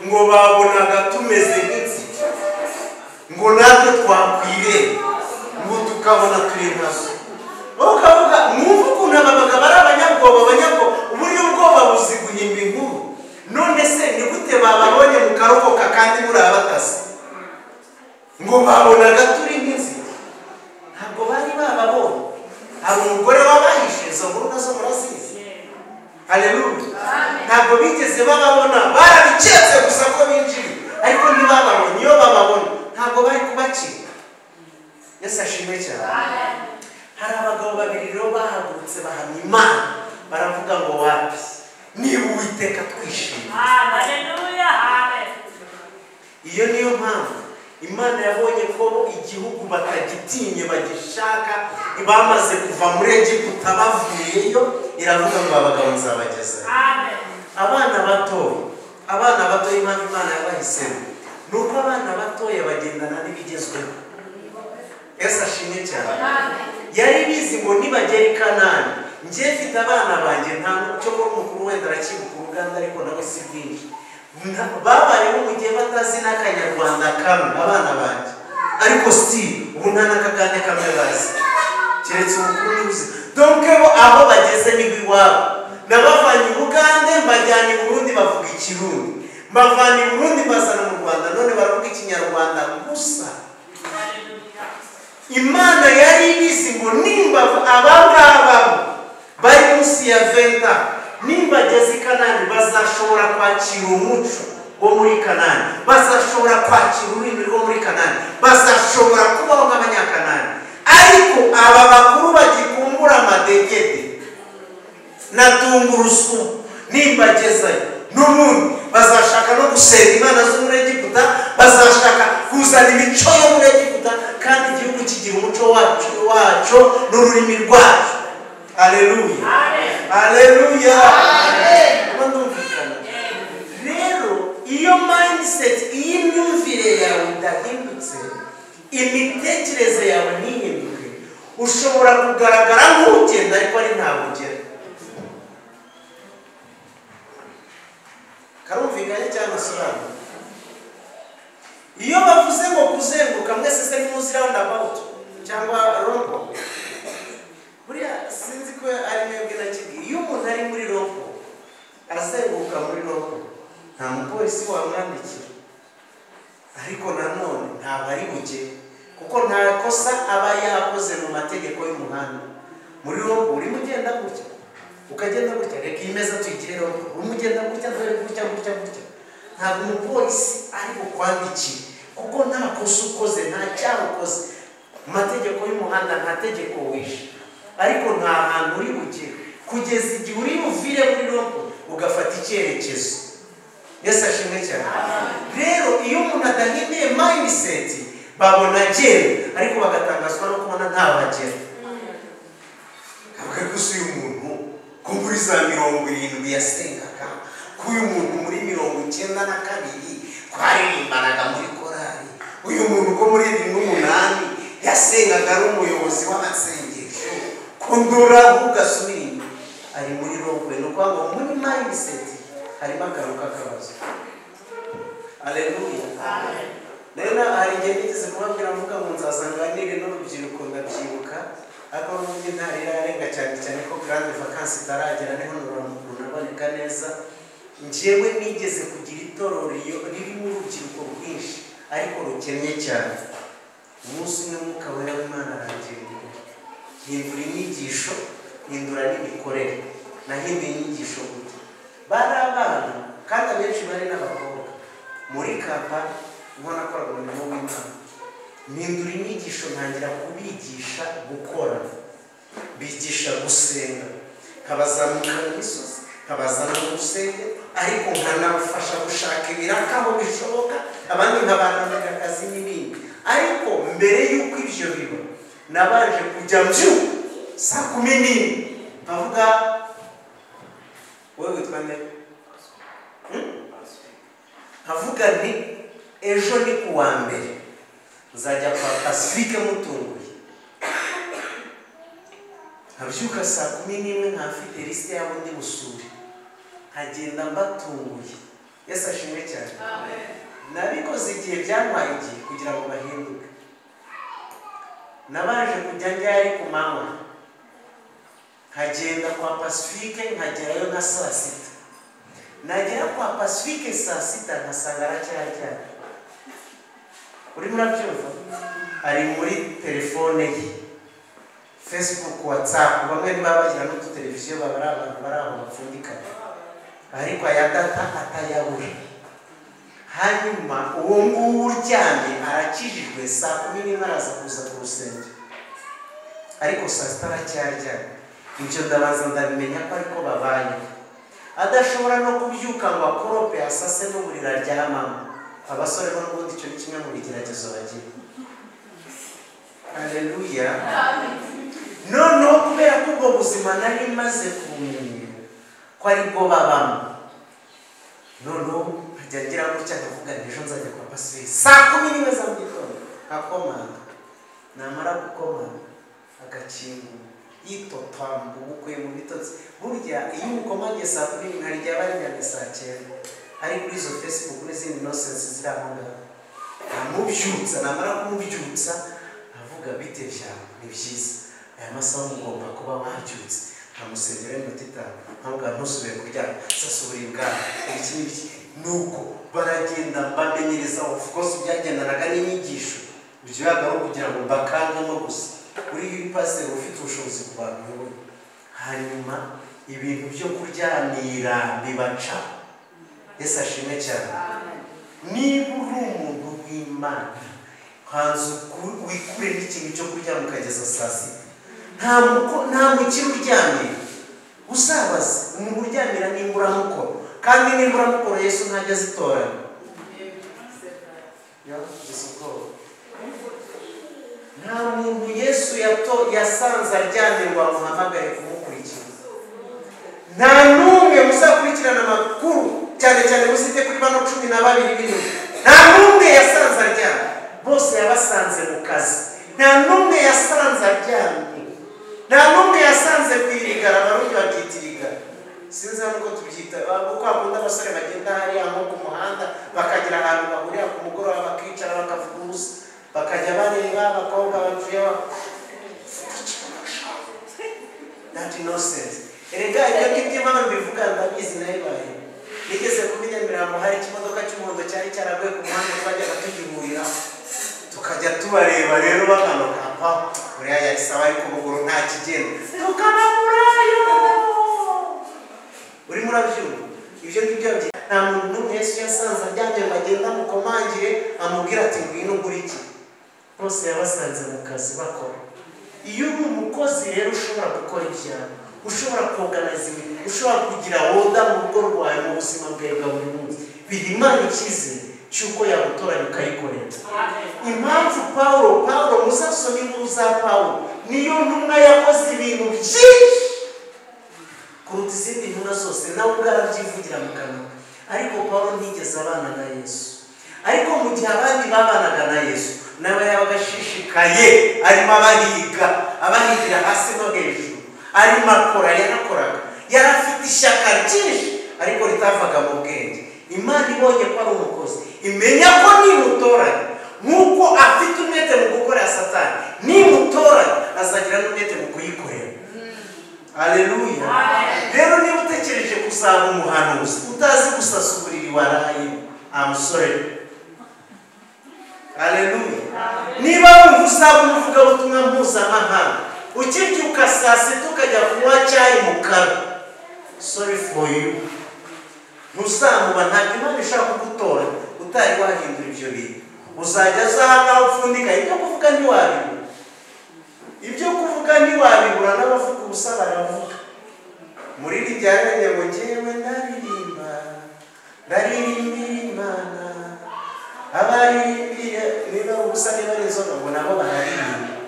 ngo babonaga tumeze nk'inzige, ngo natwe twakwire, ngo tukabona turi nkazo. Ukavuga mwumva ukuntu aba bagabo ari abanyabwoba, uburyo ubwoba buzi guhimba inkuru. None se ni gute bababonye mu karokoka kandi muri abatasi? Ngo babonaga turi nk'inzige. Ntabwo bari bababonye. Hari umugore wabahishe, izo nkuru nazo murazizi. Haleluya. Ntabwo bigeze bababona, barabiketse gusa ko binjiye, ariko ntibababonye. Iyo bababona ntabwo bari kubacika. Yesu ashimwe cyane. Hari abagabo babiri rero bahagurutse bahamya Imana, baravuga ngo wapi, niba Uwiteka twishimye. Haleluya. Iyo niyo mpamvu Imana yabonye ko igihugu batagitinye bagishaka, bamaze kuva muri Egiputa bavuyeyo, iravuga ngo abagabo nzabageza. Abana batoya impamvu Imana yabahisemo nuko abana batoya bagendana n'ibigezweho. Yesu ashimwe cyane. Yari bizi ngo nibagera i Kanani, njye mfite abana banjye, nta cyo muri mukuru wenda arakibuka uruganda ariko nawe si bwinshi, babayeho mu gihe batazi n'Akanyarwanda kamwe abana banjye, ariko ubu nta n'akagande kamwe bazi, keretse umukuru uzi. Donc bo aho bageze nibo iwabo. Nabavanye i Bugande mbajyana i Burundi bavuga Ikirundi, mbavanye i Burundi mbazana mu Rwanda, none baravuga Ikinyarwanda gusa. Imana yari ibizi ngo nimba abangaba bari munsi ya 20, nimba ageze i Kanani bazashobora kwakira umuco wo muri Kanani, bazashobora kwakira ururimi rwo muri Kanani, bazashobora kubaho nk'Abanyakanani. Ariko aba bakuru bagikumbura amadegede na tungurusumu, nimba agezeyo n'ubundi bazashaka no gusenga imana zo muri Egiputa, bazashaka kuzana imico yo muri Egiputa, kandi igihugu kigira umuco wacu n'ururimi rwacu. Haleluya. Haleluya. Rero iyo mindset, iyi myumvire yawe idahindutse, imitekerereze yawe ntihinduke, ushobora kugaragara nk'ugenda ariko ari ntabwo ugera. Karumvikanye cyangwa sobanura? Iyo bavuze ngo kuzenguruka mwese se muzi roundabout cyangwa rompo, buriya sinzi ko ari mwebwe nakibwiye. Iyo umuntu ari muri rompo azenguruka muri rompo nta mupolisi wamwandikira, ariko nanone ntabwo ari bugere kuko nta kosa aba yakoze mu mategeko y'umuhanda. Muri rompo urimo ugenda gutya ukagenda gutya, reka imeza tuyigire rompo, urimo ugenda gutya gutya gutya gutya, ntabwo umupolisi ari bukwandikire kuko nta kosa ukoze, nta cyaha ukoze. Mu mategeko y'umuhanda nta tegeko wishe, ariko nta hantu uri bugere kugeza igihe uri buvire muri rompo ugafata icyerekezo. Yesu ashimwe cyane. Rero iyo umuntu adahinduye mindset babona agera, ariko bagatangazwa no kubona ntabagera. Kavuga gusa uyu muntu ko muri za 70 yasengaga, ko uyu muntu muri 92 twaririmbanaga muri korali, uyu muntu ko muri 8 yasengaga ari umuyobozi w'amasengesho, ko ndura ugasubira ari muri rompe. No kwanga muri mindset harimo agaruka kabazo. Haleluya. Amen. Nena hari igihe nigeze kubabwira mvuga ngo nzazanganire n'urubyiruko ndabyibuka, ariko n'ubundi ntararenga cyane ko grande vacances itaragera niho naboneka neza. Njyewe nigeze kugira itorero ririmo urubyiruko rwinshi ariko rukennye cyane. Umunsi umwe Mwuka Wera w'Imana arangira hindura inyigisho, hindura n'imikorere. Nahinduye inyigisho gute? Bari abana kandi abenshi bari n'abakobwa muri kapa ubona ko umurimo w'Imana. Mpindura inyigisho ntangira kubigisha gukora, bigisha gusenga, nkabazamukana imisozi, nkabazana mu rusenge, ariko nkanabafasha gushaka ibiraka aho bishoboka, abandi nkabanaga akazi n'ibindi. Ariko mbere y'uko ibyo biba nabanje kujya saa 10 bavuga wewe witwa nde? Avuga nti ejo ni kuwa mbere nzajya kwa Pacifique mutunguye. Habyuka saa 11 nkafite liste yabo ndi busuri, nkagenda mbatunguye. Yesu ashimwe cyane. Amen. Nabikoze igihe byantwaye igihe kugira ngo bahinduke. Nabaje kujya njyari ku manywa, nkagenda kwa Pacifique nkagerayo nka saa 6. Nagera kwa Pacifique saa 6 nkasanga aracyari. Uri murabyumva? Ari muri telefone ye, Facebook, WhatsApp, bamwe babagira no televiziyo babara abantu baraho bapfundikana, ariko aya data atayabura. Hanyuma uwo nguwo uryamye arakijijwe saa 10 araza kuza ku rusenge, ariko saa 6 aracyaryamye. Ibyo ndabaza ndabimenya ko ariko babanye, adashobora no kubyuka ngo akorope asase n'uburira aryamamo. Abasore bo n'ubundi icyo ni kimwe mu bigeragezo bagira. Haleluya. Noneho kubera ko ubwo buzima nari maze kumenya ko ari bwo babamo, noneho nkajya ngira gutya ndavuga ejo nzajya kwa Pacifique saa 11 za mu gitondo, akomanga. Namara gukomanga agakingu yitopamba ubukwe mu bitotsi. Burya iyo umukomangiye saa 11 hari igihe bari saa 9, ari kuri izo Facebook n'izindi nonsense ziri aho ngaho. Namubyutsa, namara kumubyutsa avuga bite cyane, ni byiza aya masaha mugomba kuba wabyutse. Amusengera iminota 5, ntabwo ntusubire kuryama, sasubira ibwami iki n'iki. Nuko baragenda bamenyereza. Of course byagendanaga n'inyigisho, ibyo yagaho kugira ngo bakangemo gusa. Uri pastor ufite ubushobozi ku bantu. Hanyuma ibintu byo kuryamira bibaca. Yesu ashimwe cyane. Niba uri umuntu w'Imana, hanze wikure n'ikintu cyo kuryama ukageza saa 6. Nta mukiri uryamye usabaze. Umuntu uryamira n'imburamukoro, kandi n'imburamukoro Yesu ntajya azitoranya. Nta muntu Yesu yasanze aryamye ngo amuhamagare kumukurikira. Nta n'umwe muzakurikirana amakuru cyane cyane muzite kuri bano 12 b'intumwa. Nta n'umwe yasanze aryamye, bose yabasanze mu kazi. Nta n'umwe yasanze aryamye nta n'umwe yasanze ku irigara, abarundi babyita irigara, sinzi nuko tubyita, kuko hakunda abasore bagenda hariya nko ku muhanda bakagira ahantu bahurira ku mugoroba bakicara bakavuga ubusa, bakajya bareba abakobwa bavuye that innocence. Erega ibyo ngibyo impamvu mbivuga ndabizi nabibaye. Nigeze kumenya Nyamirambo hari ikimodoka cy'umuhondo cyari cyaraguye ku muhanda twajyaga tugihurira tukajya tubareba rero bamanuka pa uriya yarisaba ariko buguru nta kigenda tukabamurayo. Uri murabyumva ibyo ngibyo nta muntu n'umwe Yesu yasanze aryamye ngo agenda amukomangire amubwira ati ngwino ugura iki. Bose yabasanze mu kazi bakora. Iyo uri umukozi rero ushobora gukora ibyawe, ushobora kuganiriza ibintu, ushobora kugira woda mu rugo rwawe mu buzima bwawe bwa buri munsi, biha Imana icyizere cy'uko yagutoranya ukayikorera. Impamvu Pawulo muzasoma inkuru za Pawulo niyo ntumwa yakoze ibintu byinshi kuruta izindi ntumwa zose, nawe ubwo arabyivugira mu kanwa. Ariko Pawulo ntigeze abana na Yesu, ariko mu gihe abandi babanaga na Yesu nawe yabaga ashishikaye, arimo abahigira hasi no hejuru, arimo akora, yarakoraga, yari afite ishyaka ryinshi ariko ritavaga mu bwenge. Imana ibonye ko ari umukozi, imenya ko nimutoranya nk'uko afite umwete mu gukorera Satani, nimutoranya azagira n'umwete mu kuyikorera. Haleluya. Rero niba utekereje kuzaba umuhanuzi utazi gusasa uburiri waraye, amusore. Haleluya. Niba wumva uzaba umuvugabutumwa mpuzamahanga ukibyuka saa sita ukajya kunywa cyayi mu karo, sorry for you, ntuzamuba. Ntabwo Imana ishaka kugutora utari wahindura ibyo bintu. Uzajya aza hano aho upfundika, ibyo kuvuga ntiwabibura, ibyo kuvuga ntiwabibura, n'abavuga ubusa baravuga. Muri iri ryaranye ngo njyewe ndaririmbira Imana, abaririmbira niba ubusa niba ari inzoga ngo nabo bararirimba.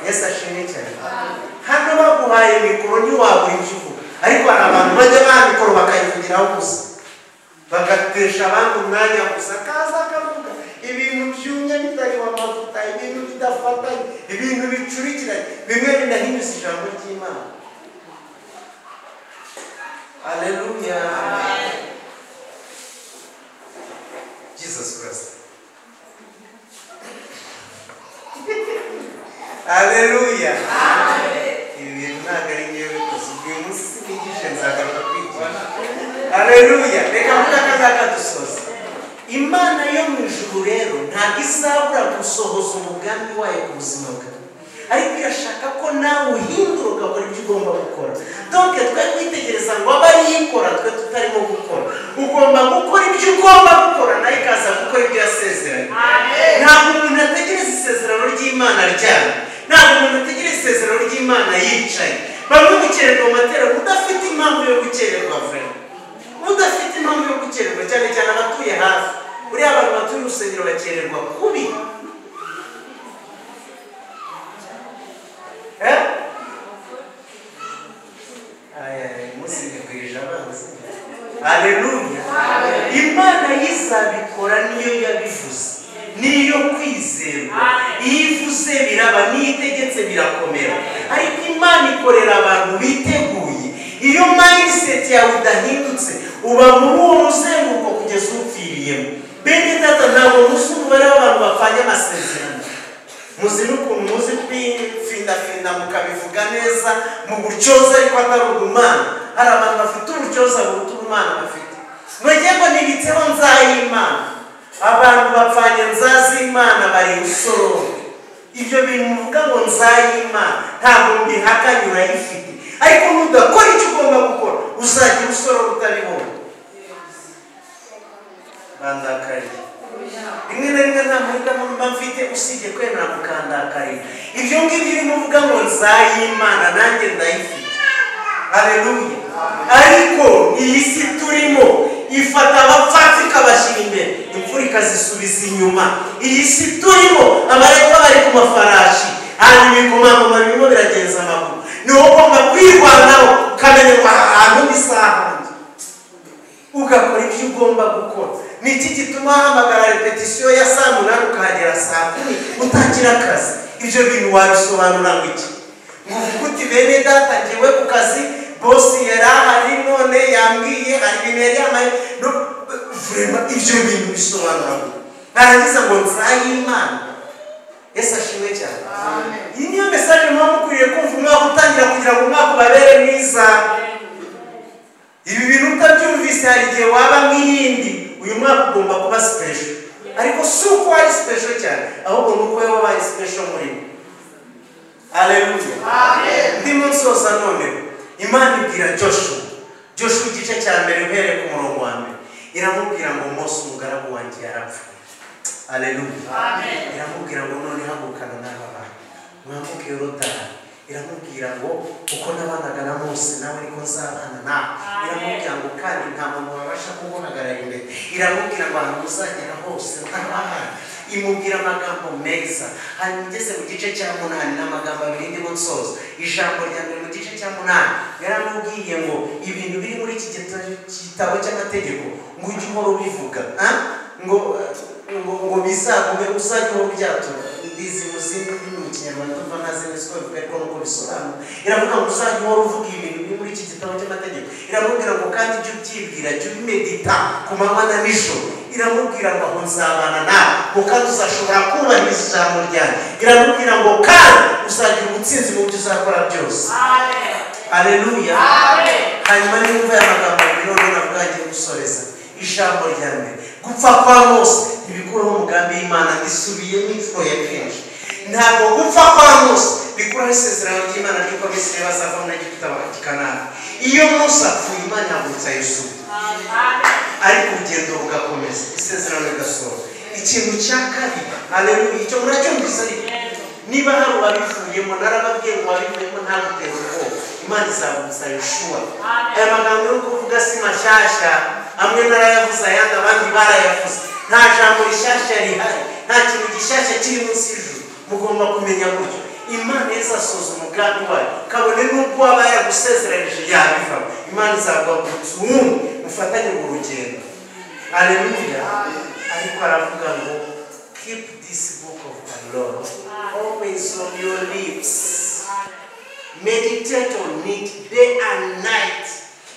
Yesu ashimwe cyane. Hano baguhaye mikoro ntiwabura ibyo uvuga, ariko hari abantu bajya baha mikoro bakayivugiraho gusa, bagatesha abandi umwanya gusa, kaza akavuga ibintu byumye bitariho amavuta, ibintu bidafatanye, ibintu bicurikiranye, bimwe binahinyuza ijambo ry'Imana. Haleluya. Jesus Christ. Haleluya. Ibi bintu ntabwo ari ngewe gusa, uyu munsi sinigishe nzagaruka kwitwara. Haleluya. Reka mvuga akazaga dusoza. Imana yo mu ijuru rero ntabwo izabura gusohoza umugambi wayo ku buzima bwawe, ariko irashaka ko nawe uhindura ugakora ibyo ugomba gukora. Donc twe kwitegereza ngo aba yikora twe tutarimo gukora. Ugomba gukora ibyo ugomba gukora, nayo ikaza gukora ibyo yasezeranye. Ntabwo umuntu ategereza isezerano ry'Imana ryane, ntabwo umuntu ategereza isezerano ry'Imana yicaye. Bamwe gukererwa mu materaniro udafite impamvu yo gukererwa vrema, udafite impamvu yo gukererwa, cyane cyane abatuye hafi. Buriya abantu batuye urusengero bakererwa kubi. Haleluya. Imana yizabikora niyo yabivuze, niyo kwizerwa. Iyo ivuze biraba, niyo itegetse birakomera. Ariko Imana ikorera abantu biteguye. Iyo mindset yawe idahindutse uba muri uwo muzenguruko kugeza upfiriyemo. Bene data, ntabwo muzi umubare w'abantu bapfanye amasezerano. Muzi n'ukuntu muzi kwindafinda mukabivuga neza mu buryoza ariko atari ubumana. Hari abantu bafite uburyoza buruta ubumana bafite. Mwege ngo nibitseho nzayimana, abantu bapfanye nzazimana bari usororo. Ibyo bintu muvuga ngo nzayimana ntabwo mbihakanye, urayifite. Ariko nudakora icyo ugomba gukora uzagira usororo utabibona. Bandakarira. Rimwe na rimwe nta mahitamo mba mfite usibye kwemera mukandakarira. Ibyo ngibyo urimo uvuga ngo nzayimana nanjye ndayifite. Haleluya. Ariko iyi si turimo ifata abapfapfa ikabashyira imbere, imvura ikazisubiza inyuma. Iyi si turimo abaretwa bari ku mafarashi, hanyuma ibikomangoma birimo biragenza amaguru. Niwo ugomba kwirwanaho ukamenya ngo ahantu n'isahandi, ugakora ibyo ugomba gukora. Ni iki gituma hamagara repetisiyo ya saa 8 ukahagera saa 10 utagira akazi? Ibyo bintu wabisobanura ngo iki? nguvuga uti bene data njyewe ku kazi bosi yari ahari none yambwiye hari ibintu yari yamaye no vrema ibyo bintu bisobanura barangiza ngo nzaye Imana. Yesu ashimwe cyane. Iyi niyo message muba mukwiriye kumva umwaka utangira kugira ngo umwaka ubabere mwiza. Ibi bintu utabyumvise hari igihe waba nk'iyindi, uyu mwaka ugomba kuba special. Ariko si uko ari special cyane, ahubwo ni uko wowe wabaye special muri we. Haleluya. Ndimo nsoza none Imana ibwira Joshua igice cya mbere uhereye ku murongo wa mbere, iramubwira ngo Mose umugaragu wanjye yarapfuye. Haleluya. Iramubwira ngo none hagukana n'aba bantu mwambuke Yorodani. Iramubwira ngo uko nabanaga na Mose nawe niko nzabana nawe. Iramubwira ngo kandi nta muntu wabasha kuguhagarara imbere. Iramubwira ngo ahantu muzagera hose ntabahana. Imubwira amagambo meza. Hanyuma ngeze mu gice cya 8 n'amagambo abiri ndimo nsoza. Ijambo rya mbere mu gice cya 8 yaramubwiye ngo ibintu biri muri iki gitabo cy'amategeko ngo ujye uhora ubivuga, ngo bizagume uzajye uhora ubyatura. Ndizi muzindi mu Kinyarwanda tuva naze nesiko bivuga ko bisobanura. Iravuga ngo uzajye uhora uvuga ibintu biri muri iki gitabo cy'amategeko. Iramubwira ngo kandi ujye ubyibwira, ujye ubimedita ku manywa na nijoro. Iramubwira ngo aho nzabana nawe, ngo kandi uzashobora kubahiriza ijambo ryanjye. Iramubwira ngo kandi uzagira ubutsinzi mu byo uzakora byose. Haleluya. Hanyuma nimba aya magambo none navuga ngiye gusoreza ijambo rya mbere. Gupfa kwa Mose ntibikuraho umugambi w'Imana. Ndisubiyemo inshuro ya kenshi. Ntabwo gupfa kwa Mose bikuraho isezerano ry'Imana ry'uko Abisirayeli bazava muri Egiputa bakajya i Kanani. Iyo Mose apfuye Imana yahagurutsa Yosuwa, ariko urugendo rugakomeza, isezerano rigasohora. Ikintu cya kabiri, haleluya, icyo muracyumvise ariko niba hari uwabivuyemo narababwiye ngo wabivuyemo ntamutera ubwoba, Imana izahagurutsa Yosuwa. Aya magambo yo kuvuga si mashyashya, amwe narayavuze ayandi abandi barayavuze. Nta jambo rishyashya rihari, nta kintu gishyashya kiri munsi y'ijuru. Mugomba kumenya gutyo Imana izasoza umugambi wayo, kabone n'ubwo waba yaragusezeranije yabivamo. Imana izagahagurutsa uwundi mufatanye mu rugendo. Haleluya. Ariko aravuga ngo keep this book of the law always on your lips, meditate on it day and night.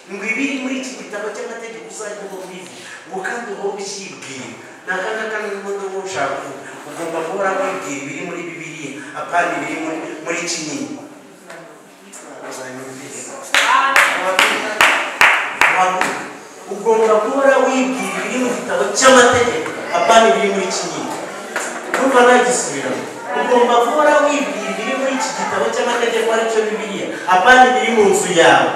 Ngo ibiri muri iki gitabo cy'amategeko uzajya ubivuga, ngo kandi wowe ubyibwira. Nakanga kandi n'umuntu ushaka ugomba guhora wibwira ibiri muri Bibiliya, apana ibiri muri kinini. Ugomba guhora wibwira ibiri mu gitabo cy'amategeko, apana ibiri muri kinini. Numva nagisubiramo. Ugomba guhora wibwira ibiri muri iki gitabo cy'amategeko aricyo Bibiliya, apana ibiri mu nzu yawe.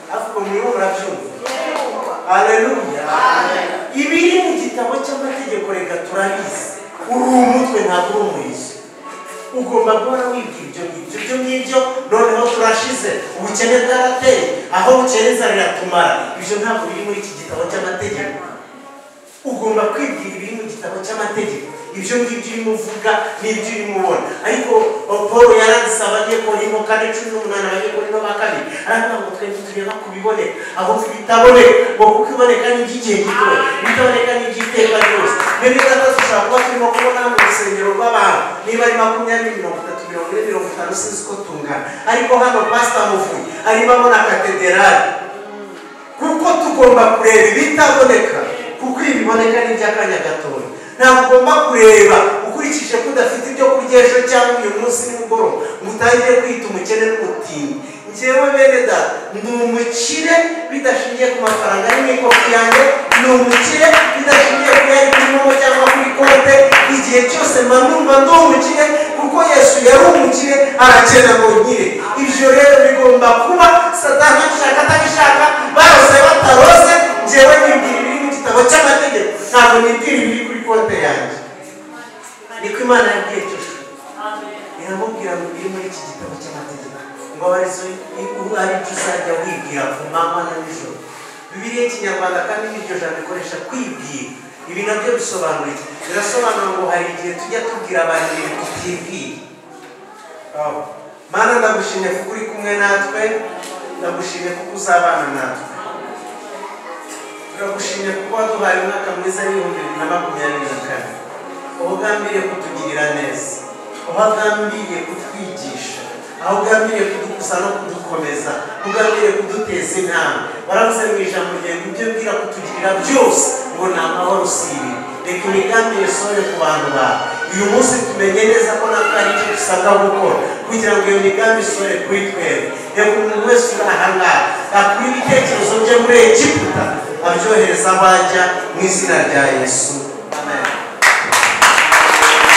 Avuga mu murabyumva. Haleluya. Ibiri mu gitabo cy'amategeko reka turabizi. Uri umutwe ntabwo uri umurizo. Ugomba guhora wibwira ibyo ngibyo. Noneho turashize, ubukene bwarateye, aho bukene inzara iratumara. Ibyo ntabwo biri muri iki gitabo cy'amategeko. Ugomba kwibwira ibiri mu gitabo cy'amategeko. Ibyo ngibyo urimo uvuga n'ibyo urimo ubona. Ariko Paul yarandisaba agiye Korinto 4:18 abagiye Korinto 2 aravuga ngo twe tureba kubiboneka, aho bitaboneka, ngo kuko iboneka n'igihe gito, bitaboneka n'igiteka ryose. Mbere y'uko dushaka kuba turimo kubona mu rusengero rw'abantu niba ari 20, 30, 40, 50 sinzi ko tungana. Ariko hano Pastor Muvuyi arimo abona katedrali, kuko tugomba kureba ibitaboneka, kuko ibiboneka n'iby'akanya gatoya. Ntabwo ugomba kureba ukurikije ko udafite ibyo kurya ejo cyangwa uyu munsi nimugoroba ngo utangire kwita umukene n'umutindi. Njyewe bene data ndi umukire bidashingiye ku mafaranga ari mu ikofi yanjye, ni umukire bidashingiye ku yari kuri momo cyangwa kuri konte. Igihe cyose mba numva ndi umukire kuko Yesu yari umukire, arakena ngo nkire. Ibyo rero bigomba kuba Satani ashaka atagishaka, barose batarose. Njyewe nibwira ibiri mu gitabo cy'amategeko, ntabwo nibwira ibiri kuri konte yanjye. Niko Imana yabwiye Joshua. Iramubwira ngo biri muri iki gitabo cy'amategeko, ngo abarizo ari byo uzajya wibwira ku manywa na nijoro. Bibiliya y'Ikinyarwanda kandi n'iryo jambo ikoresha kwibwira. Ibi nabyo bisobanura iki? Birasobanura ngo hari igihe tujya tubwira abantu ibintu tutibwira. Mana ndagushimye kuko uri kumwe natwe, ndagushimye kuko uzabana natwe. Turagushimye kuko waduhaye umwaka mwiza w'2024. Uhagambiriye kutugirira neza, uhagambiriye kutwigisha, aho ugambiriye kudukuza no kudukomeza, ugambiriye kuduteza intambwe. Baravuze mu ijambo ryawe ibyo bwira kutugirira byose ngo ni amahoro usibire. Reka imigambi isohore ku bantu bawe uyu munsi, tumenye neza ko natwe ari icyo dusabwa gukora kugira ngo iyo migambi isohore kuri twebwe. Reka umuntu wese uri aha ngaha akura ibitekerezo bye muri Egiputa abyohereza aho ajya mu izina rya Yesu.